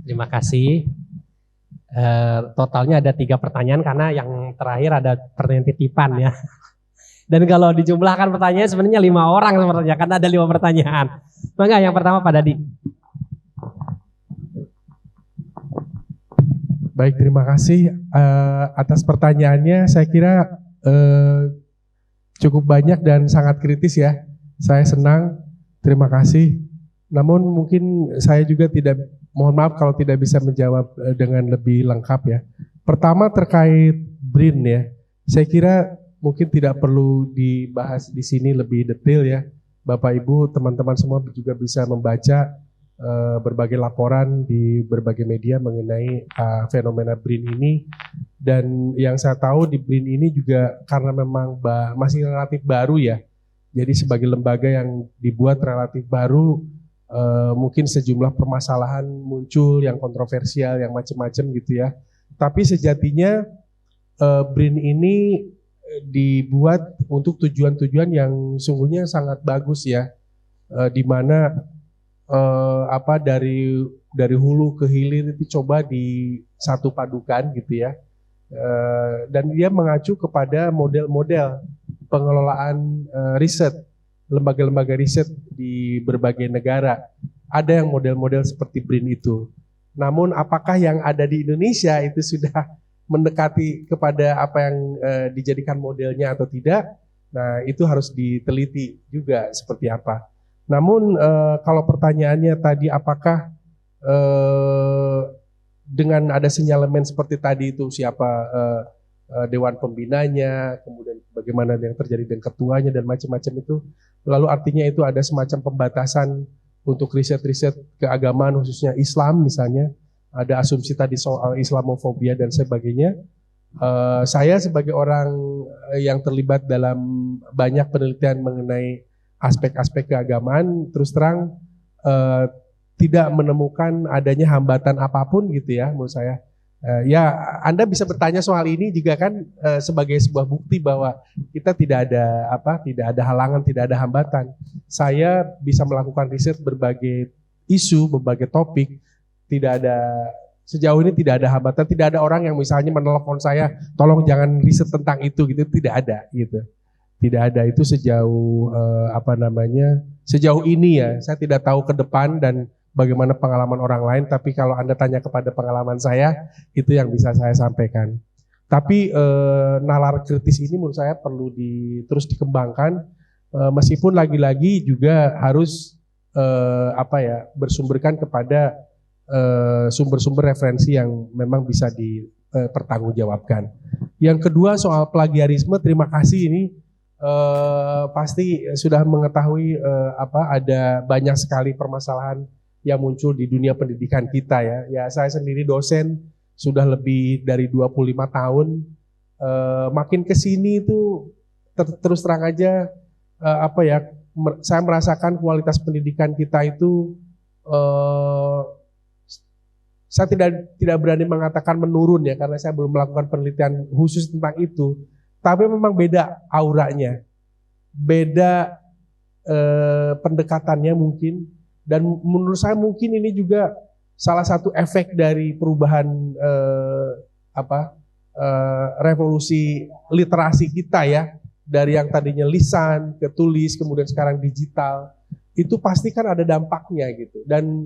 Terima kasih. Totalnya ada 3 pertanyaan karena yang terakhir ada pertanyaan titipan ya. Dan kalau dijumlahkan pertanyaan sebenarnya 5 orang sebenarnya karena ada 5 pertanyaan. Maka yang pertama Pak Dadi. Baik, terima kasih atas pertanyaannya. Saya kira cukup banyak dan sangat kritis ya. Saya senang. Terima kasih. Namun mungkin saya juga mohon maaf kalau tidak bisa menjawab dengan lebih lengkap ya. Pertama terkait BRIN ya. Saya kira mungkin tidak perlu dibahas di sini lebih detail ya. Bapak Ibu, teman-teman semua juga bisa membaca berbagai laporan di berbagai media mengenai fenomena BRIN ini. Dan yang saya tahu di BRIN ini juga karena memang masih relatif baru ya. Jadi sebagai lembaga yang dibuat relatif baru, mungkin sejumlah permasalahan muncul yang kontroversial, yang macam-macam gitu ya. Tapi sejatinya BRIN ini dibuat untuk tujuan-tujuan yang sungguhnya sangat bagus ya, di mana dari hulu ke hilir itu coba di satu padukan gitu ya. Dan dia mengacu kepada model-model pengelolaan riset, lembaga-lembaga riset di berbagai negara. Ada yang model-model seperti BRIN itu. Namun apakah yang ada di Indonesia itu sudah mendekati kepada apa yang dijadikan modelnya atau tidak? Nah, itu harus diteliti juga seperti apa. Namun kalau pertanyaannya tadi apakah dengan ada sinyalemen seperti tadi itu siapa dewan pembinanya, kemudian bagaimana yang terjadi dengan ketuanya dan macam-macam itu, lalu artinya itu ada semacam pembatasan untuk riset-riset keagamaan khususnya Islam misalnya, ada asumsi tadi soal Islamofobia dan sebagainya. Saya sebagai orang yang terlibat dalam banyak penelitian mengenai aspek-aspek keagamaan, terus terang tidak menemukan adanya hambatan apapun gitu ya menurut saya. Ya Anda bisa bertanya soal ini juga kan sebagai sebuah bukti bahwa kita tidak ada halangan, tidak ada hambatan. Saya bisa melakukan riset berbagai isu, berbagai topik, sejauh ini tidak ada hambatan, tidak ada orang yang misalnya menelepon saya, tolong jangan riset tentang itu gitu, tidak ada gitu. Tidak ada itu sejauh sejauh ini ya, saya tidak tahu ke depan dan bagaimana pengalaman orang lain, tapi kalau Anda tanya kepada pengalaman saya, itu yang bisa saya sampaikan. Tapi nalar kritis ini menurut saya perlu terus dikembangkan, meskipun lagi-lagi juga harus bersumberkan kepada sumber-sumber referensi yang memang bisa dipertanggungjawabkan. Yang kedua soal plagiarisme, terima kasih ini pasti sudah mengetahui ada banyak sekali permasalahan yang muncul di dunia pendidikan kita ya. Ya saya sendiri dosen sudah lebih dari 25 tahun. Makin kesini itu terus terang aja saya merasakan kualitas pendidikan kita itu saya tidak berani mengatakan menurun ya karena saya belum melakukan penelitian khusus tentang itu. Tapi memang beda auranya, beda pendekatannya mungkin. Dan menurut saya mungkin ini juga salah satu efek dari perubahan revolusi literasi kita ya, dari yang tadinya lisan ke tulis kemudian sekarang digital, itu pasti kan ada dampaknya gitu. Dan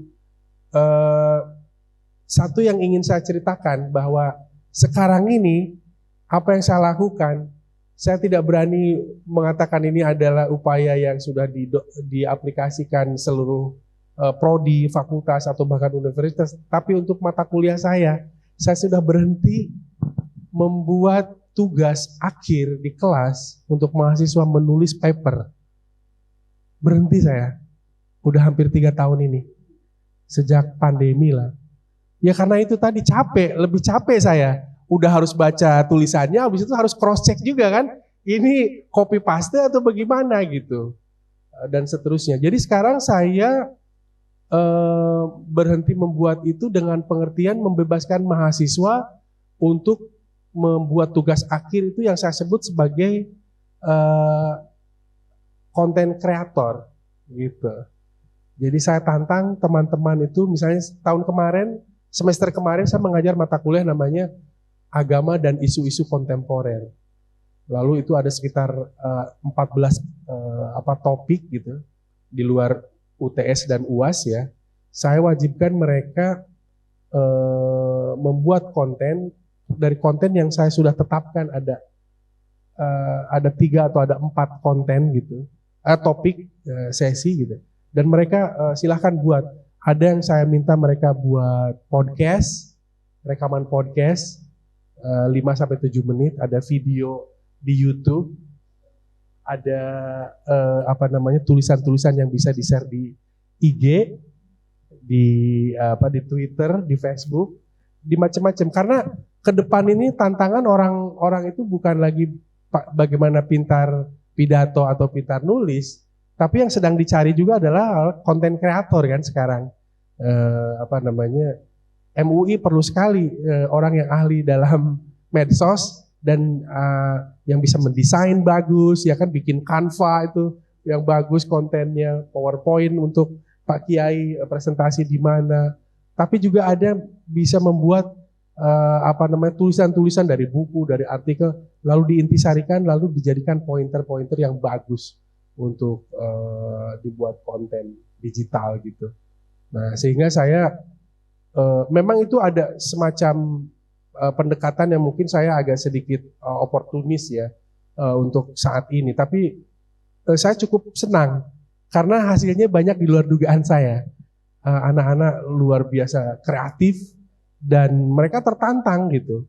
satu yang ingin saya ceritakan bahwa sekarang ini apa yang saya lakukan, saya tidak berani mengatakan ini adalah upaya yang sudah diaplikasikan seluruh prodi, fakultas atau bahkan universitas, tapi untuk mata kuliah saya sudah berhenti membuat tugas akhir di kelas untuk mahasiswa menulis paper. Berhenti saya, udah hampir 3 tahun ini, sejak pandemi lah. Ya karena itu tadi lebih capek saya, udah harus baca tulisannya, habis itu harus cross check juga kan, ini copy paste atau bagaimana gitu, dan seterusnya. Jadi sekarang saya berhenti membuat itu dengan pengertian membebaskan mahasiswa untuk membuat tugas akhir itu yang saya sebut sebagai konten kreator gitu. Jadi saya tantang teman-teman itu, misalnya semester kemarin saya mengajar mata kuliah namanya agama dan isu-isu kontemporer. Lalu itu ada sekitar 14 topik gitu di luar UTS dan UAS ya. Saya wajibkan mereka membuat konten dari konten yang saya sudah tetapkan, ada 3 atau ada 4 konten gitu, topik sesi gitu. Dan mereka silahkan buat. Ada yang saya minta mereka buat podcast, rekaman podcast 5-7 menit, ada video di YouTube, ada tulisan-tulisan yang bisa di-share di IG, di Twitter, di Facebook, di macam-macam. Karena ke depan ini tantangan orang itu bukan lagi bagaimana pintar pidato atau pintar nulis, tapi yang sedang dicari juga adalah konten kreator kan sekarang. MUI perlu sekali orang yang ahli dalam medsos, dan yang bisa mendesain bagus, ya kan, bikin Canva itu yang bagus kontennya, PowerPoint untuk Pak Kiai presentasi di mana. Tapi juga ada yang bisa membuat tulisan-tulisan dari buku, dari artikel, lalu diintisarikan, lalu dijadikan pointer-pointer yang bagus untuk dibuat konten digital gitu. Nah, sehingga saya memang itu ada semacam pendekatan yang mungkin saya agak sedikit oportunis ya untuk saat ini. Tapi saya cukup senang karena hasilnya banyak di luar dugaan saya. Anak-anak luar biasa kreatif dan mereka tertantang gitu.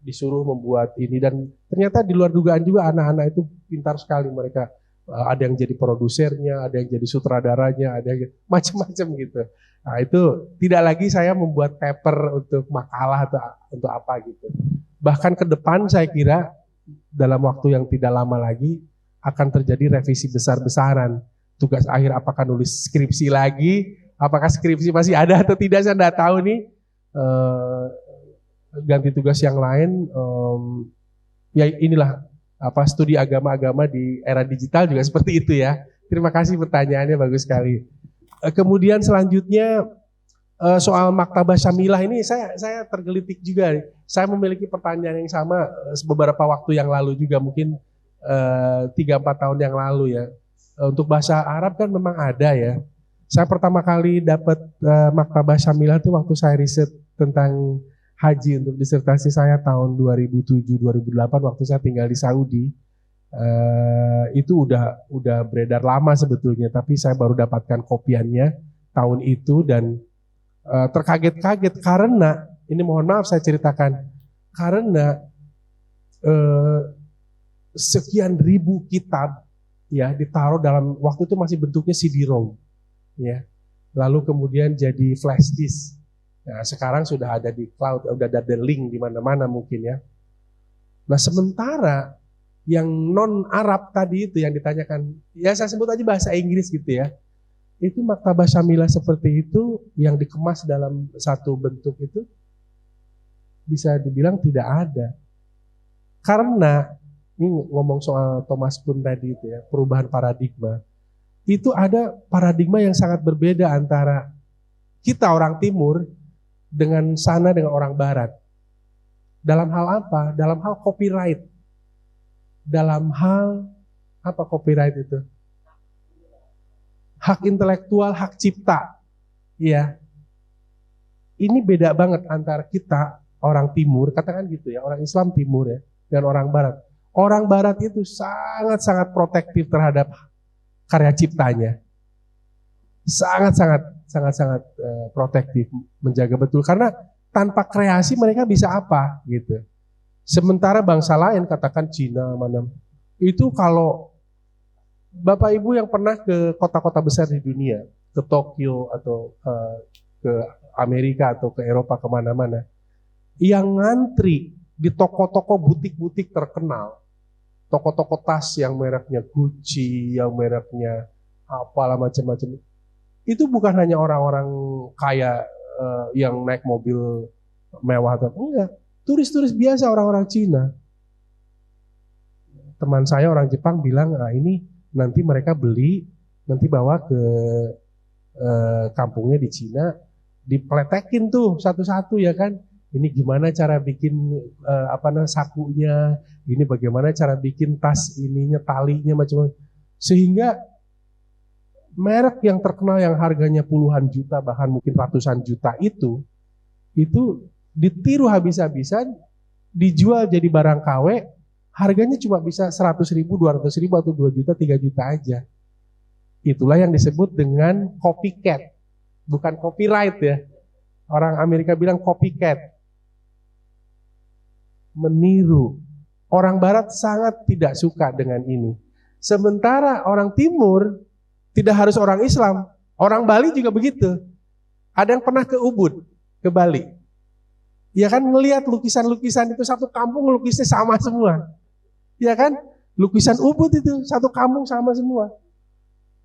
Disuruh membuat ini, dan ternyata di luar dugaan juga anak-anak itu pintar sekali mereka. Ada yang jadi produsernya, ada yang jadi sutradaranya, ada yang macam-macam gitu. Nah, itu tidak lagi saya membuat paper untuk makalah atau untuk apa gitu. Bahkan ke depan saya kira dalam waktu yang tidak lama lagi akan terjadi revisi besar-besaran. Tugas akhir apakah nulis skripsi lagi, apakah skripsi masih ada atau tidak saya tidak tahu nih. Ganti tugas yang lain, ya inilah studi agama-agama di era digital juga seperti itu ya. Terima kasih pertanyaannya, bagus sekali. Kemudian selanjutnya soal Maktabah Syamilah ini saya tergelitik juga. Saya memiliki pertanyaan yang sama beberapa waktu yang lalu juga, mungkin 3-4 tahun yang lalu ya. Untuk bahasa Arab kan memang ada ya. Saya pertama kali dapat Maktabah Syamilah itu waktu saya riset tentang haji untuk disertasi saya tahun 2007-2008 waktu saya tinggal di Saudi. Itu udah beredar lama sebetulnya, tapi saya baru dapatkan kopiannya tahun itu dan terkaget-kaget karena ini, mohon maaf saya ceritakan, karena sekian ribu kitab ya ditaruh dalam, waktu itu masih bentuknya CD-ROM ya, lalu kemudian jadi flash disk. Nah, sekarang sudah ada di cloud, udah ada link di mana-mana mungkin ya. Nah, sementara yang non Arab tadi itu yang ditanyakan, ya saya sebut aja bahasa Inggris gitu ya. Itu Maktabah Syamilah seperti itu yang dikemas dalam satu bentuk itu bisa dibilang tidak ada. Karena ini ngomong soal Thomas Kuhn tadi itu ya, perubahan paradigma. Itu ada paradigma yang sangat berbeda antara kita orang timur dengan orang barat. Dalam hal apa? Dalam hal copyright. Dalam hal apa copyright itu? Hak intelektual, hak cipta. Ya. Ini beda banget antara kita orang timur, katakan gitu ya, orang Islam timur ya, dan orang barat. Orang barat itu sangat-sangat protektif terhadap karya ciptanya. Sangat-sangat protektif, menjaga betul, karena tanpa kreasi mereka bisa apa gitu. Sementara bangsa lain, katakan Cina mana, itu kalau Bapak Ibu yang pernah ke kota-kota besar di dunia, ke Tokyo atau ke Amerika atau ke Eropa kemana-mana, yang ngantri di toko-toko butik-butik terkenal, toko-toko tas yang mereknya Gucci, yang mereknya apalah macam-macam, itu bukan hanya orang-orang kaya yang naik mobil mewah atau enggak, turis-turis biasa, orang-orang Cina. Teman saya orang Jepang bilang, ini nanti mereka beli, nanti bawa ke kampungnya di Cina, dipletekin tuh satu-satu ya kan. Ini gimana cara bikin sakunya, ini bagaimana cara bikin tas ininya, talinya macam-macam. Sehingga merek yang terkenal yang harganya puluhan juta bahkan mungkin ratusan juta itu ditiru habis-habisan, dijual jadi barang KW, harganya cuma bisa 100.000, 200.000 atau 2 juta, 3 juta aja. Itulah yang disebut dengan copycat, bukan copyright ya. Orang Amerika bilang copycat, meniru. Orang Barat sangat tidak suka dengan ini. Sementara orang Timur, tidak harus orang Islam, orang Bali juga begitu. Ada yang pernah ke Ubud, ke Bali. Ya kan, ngelihat lukisan-lukisan itu satu kampung lukisnya sama semua. Ya kan, lukisan Ubud itu satu kampung sama semua.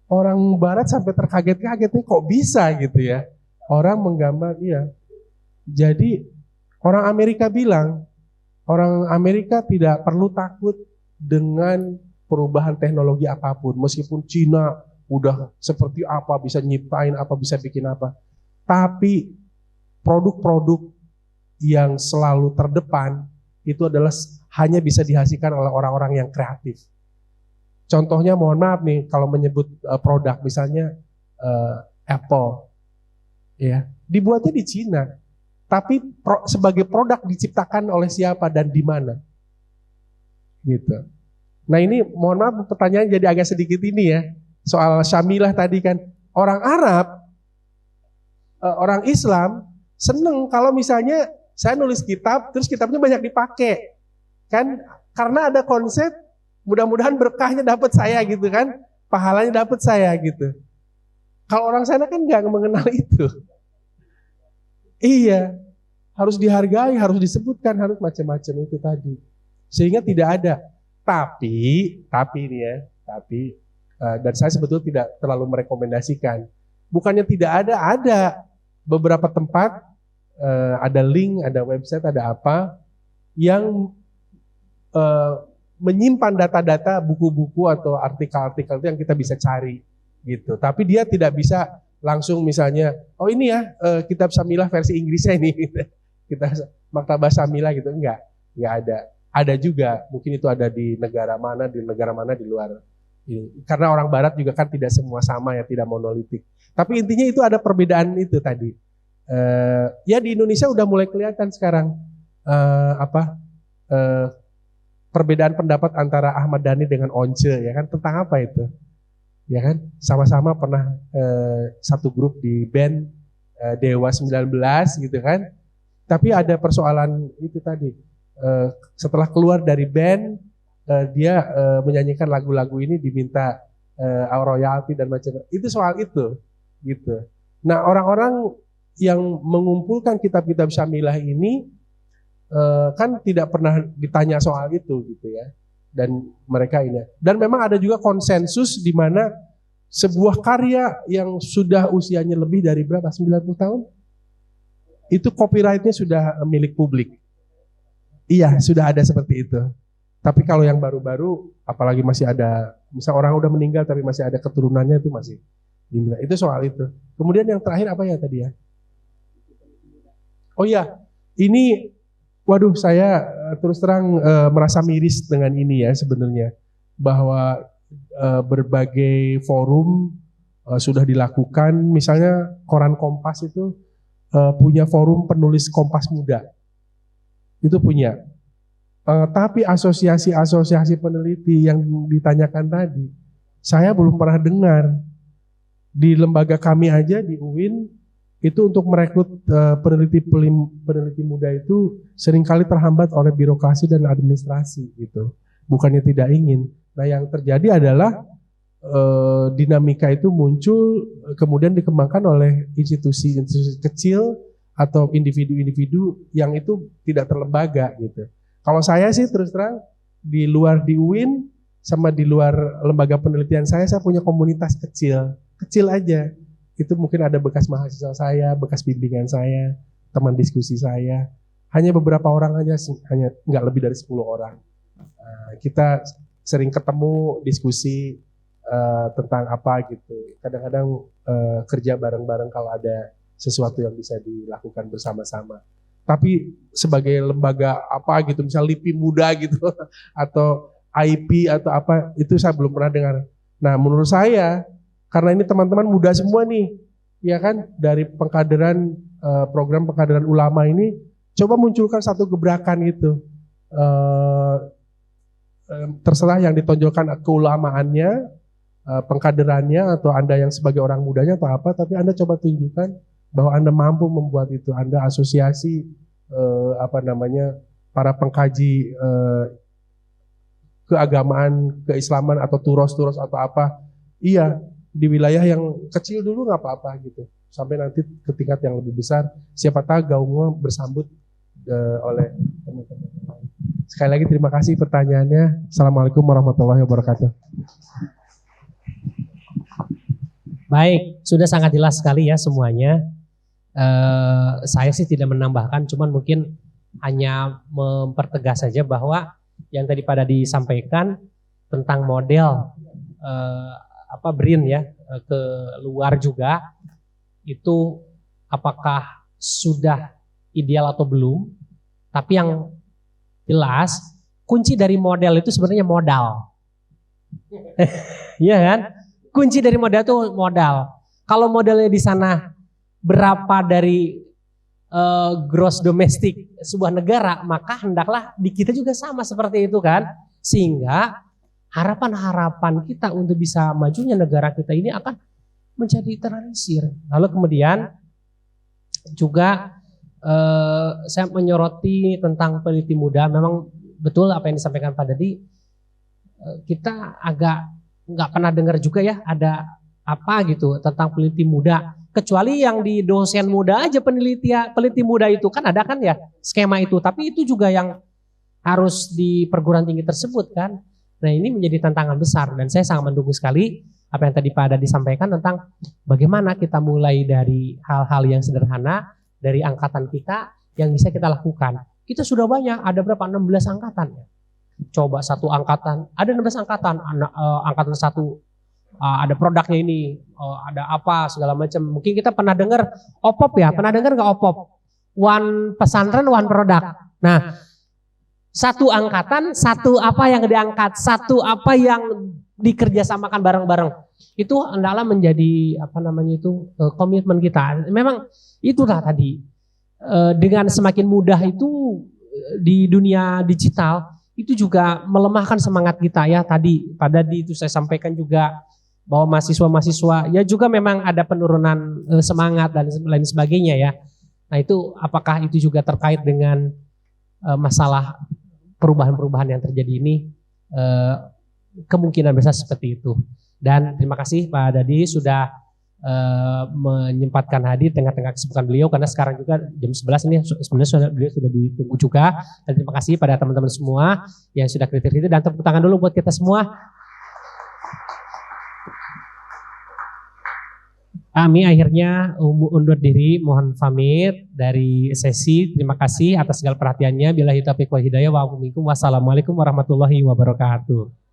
Orang Barat sampai terkaget-kaget nih, kok bisa gitu ya. Orang menggambar, iya. Jadi Orang Amerika bilang, orang Amerika tidak perlu takut dengan perubahan teknologi apapun. Meskipun Cina udah seperti apa, bisa nyiptain apa, bisa bikin apa. Tapi produk-produk yang selalu terdepan itu adalah hanya bisa dihasilkan oleh orang-orang yang kreatif. Contohnya mohon maaf nih, kalau menyebut produk misalnya Apple, ya dibuatnya di Cina. Tapi sebagai produk diciptakan oleh siapa dan di mana? Gitu. Nah ini mohon maaf pertanyaannya jadi agak sedikit ini ya. Soal Syamilah tadi kan. Orang Arab, orang Islam seneng kalau misalnya saya nulis kitab terus kitabnya banyak dipakai. Kan karena ada konsep mudah-mudahan berkahnya dapat saya gitu kan. Pahalanya dapat saya gitu. Kalau orang sana kan nggak mengenal itu. Iya, harus dihargai, harus disebutkan, harus macam-macam itu tadi. Sehingga tidak ada. Tapi ini ya, dan saya sebetulnya tidak terlalu merekomendasikan. Bukannya tidak ada beberapa tempat, ada link, ada website, ada apa, yang menyimpan data-data, buku-buku atau artikel-artikel itu yang kita bisa cari. Gitu. Tapi dia tidak bisa langsung misalnya, oh ini ya kitab Syamilah versi Inggrisnya ini, kita Maktabah Syamilah gitu, enggak ada. Ada juga, mungkin itu ada di negara mana di luar ini. Karena orang Barat juga kan tidak semua sama ya, tidak monolitik. Tapi intinya itu ada perbedaan itu tadi. Ya di Indonesia udah mulai kelihatan sekarang perbedaan pendapat antara Ahmad Dhani dengan Once ya kan, tentang apa itu? Ya kan, sama-sama pernah satu grup di band Dewa 19 gitu kan. Tapi ada persoalan itu tadi. Setelah keluar dari band, dia menyanyikan lagu-lagu ini diminta royalti dan macam-macam. Itu soal itu gitu. Nah, orang-orang yang mengumpulkan kitab-kitab Syamilah ini kan tidak pernah ditanya soal itu gitu ya. Dan mereka ini. Dan memang ada juga konsensus di mana sebuah karya yang sudah usianya lebih dari berapa? 90 tahun? Itu copyrightnya sudah milik publik. Iya, sudah ada seperti itu. Tapi kalau yang baru-baru, apalagi masih ada, misal orang udah meninggal tapi masih ada keturunannya itu masih diminta. Itu soal itu. Kemudian yang terakhir apa ya tadi ya? Oh iya, ini waduh, saya terus terang merasa miris dengan ini ya sebenarnya, bahwa berbagai forum sudah dilakukan, misalnya koran Kompas itu punya forum penulis Kompas Muda, itu punya. Tapi asosiasi-asosiasi peneliti yang ditanyakan tadi, saya belum pernah dengar. Di lembaga kami aja di UIN, itu untuk merekrut peneliti muda itu seringkali terhambat oleh birokrasi dan administrasi gitu. Bukannya tidak ingin. Nah yang terjadi adalah dinamika itu muncul kemudian dikembangkan oleh institusi-institusi kecil atau individu-individu yang itu tidak terlembaga gitu. Kalau saya sih terus terang di luar di UIN sama di luar lembaga penelitian saya punya komunitas kecil aja. Itu mungkin ada bekas mahasiswa saya, bekas bimbingan saya, teman diskusi saya. Hanya beberapa orang aja, hanya nggak lebih dari 10 orang. Kita sering ketemu, diskusi tentang apa gitu. Kadang-kadang kerja bareng-bareng kalau ada sesuatu yang bisa dilakukan bersama-sama. Tapi sebagai lembaga apa gitu, misal LIPI Muda gitu, atau IP atau apa, itu saya belum pernah dengar. Nah menurut saya, karena ini teman-teman muda semua nih, ya kan, dari pengkaderan program pengkaderan ulama ini, coba munculkan satu gebrakan gitu. Terserah yang ditonjolkan keulamaannya, pengkaderannya, atau Anda yang sebagai orang mudanya atau apa, tapi Anda coba tunjukkan bahwa Anda mampu membuat itu. Anda asosiasi para pengkaji keagamaan, keislaman atau turos-turos atau apa. Iya, di wilayah yang kecil dulu nggak apa-apa gitu, sampai nanti ke tingkat yang lebih besar, siapa tahu gaungnya bersambut oleh teman-teman. Sekali lagi terima kasih pertanyaannya. Assalamualaikum warahmatullahi wabarakatuh. Baik, sudah sangat jelas sekali ya semuanya. Saya sih tidak menambahkan, cuman mungkin hanya mempertegas saja bahwa yang tadi pada disampaikan tentang model BRIN ya ke luar juga itu apakah sudah ideal atau belum, tapi yang jelas kunci dari model itu sebenarnya modal. Iya kan? Kunci dari modal itu modal. Kalau modelnya di sana berapa dari gross domestic sebuah negara, maka hendaklah di kita juga sama seperti itu kan. Sehingga harapan-harapan kita untuk bisa majunya negara kita ini akan menjadi terrealisir. Lalu kemudian juga saya menyoroti tentang peneliti muda. Memang betul apa yang disampaikan Pak Dadi. Kita agak nggak pernah dengar juga ya ada apa gitu tentang peneliti muda. Kecuali yang di dosen muda aja peneliti muda itu kan ada kan ya skema itu. Tapi itu juga yang harus di perguruan tinggi tersebut kan. Nah ini menjadi tantangan besar dan saya sangat mendukung sekali apa yang tadi Pak Dadi sampaikan tentang bagaimana kita mulai dari hal-hal yang sederhana dari angkatan kita yang bisa kita lakukan. Kita sudah banyak, ada berapa? 16 angkatan. Coba satu angkatan, ada 16 angkatan, angkatan satu ada produknya ini, ada apa segala macam. Mungkin kita pernah dengar OPOP ya, pernah dengar nggak OPOP? One pesantren, one produk. Nah, satu angkatan, satu apa yang diangkat, satu apa yang dikerjasamakan bareng-bareng. Itu adalah menjadi komitmen kita. Memang itulah tadi dengan semakin mudah itu di dunia digital itu juga melemahkan semangat kita ya. Tadi pada itu saya sampaikan juga bahwa mahasiswa-mahasiswa ya juga memang ada penurunan semangat dan lain sebagainya ya. Nah itu apakah itu juga terkait dengan masalah perubahan-perubahan yang terjadi ini, kemungkinan besar seperti itu. Dan terima kasih Pak Dadi sudah menyempatkan hadir tengah-tengah kesibukan beliau karena sekarang juga jam 11 ini sebenarnya beliau sudah ditunggu juga. Dan terima kasih pada teman-teman semua yang sudah kritik itu dan tepuk tangan dulu buat kita semua. Kami akhirnya undur diri, mohon pamit dari sesi. Terima kasih atas segala perhatiannya. Billahi taufiq wal hidayah. Wassalamualaikum warahmatullahi wabarakatuh.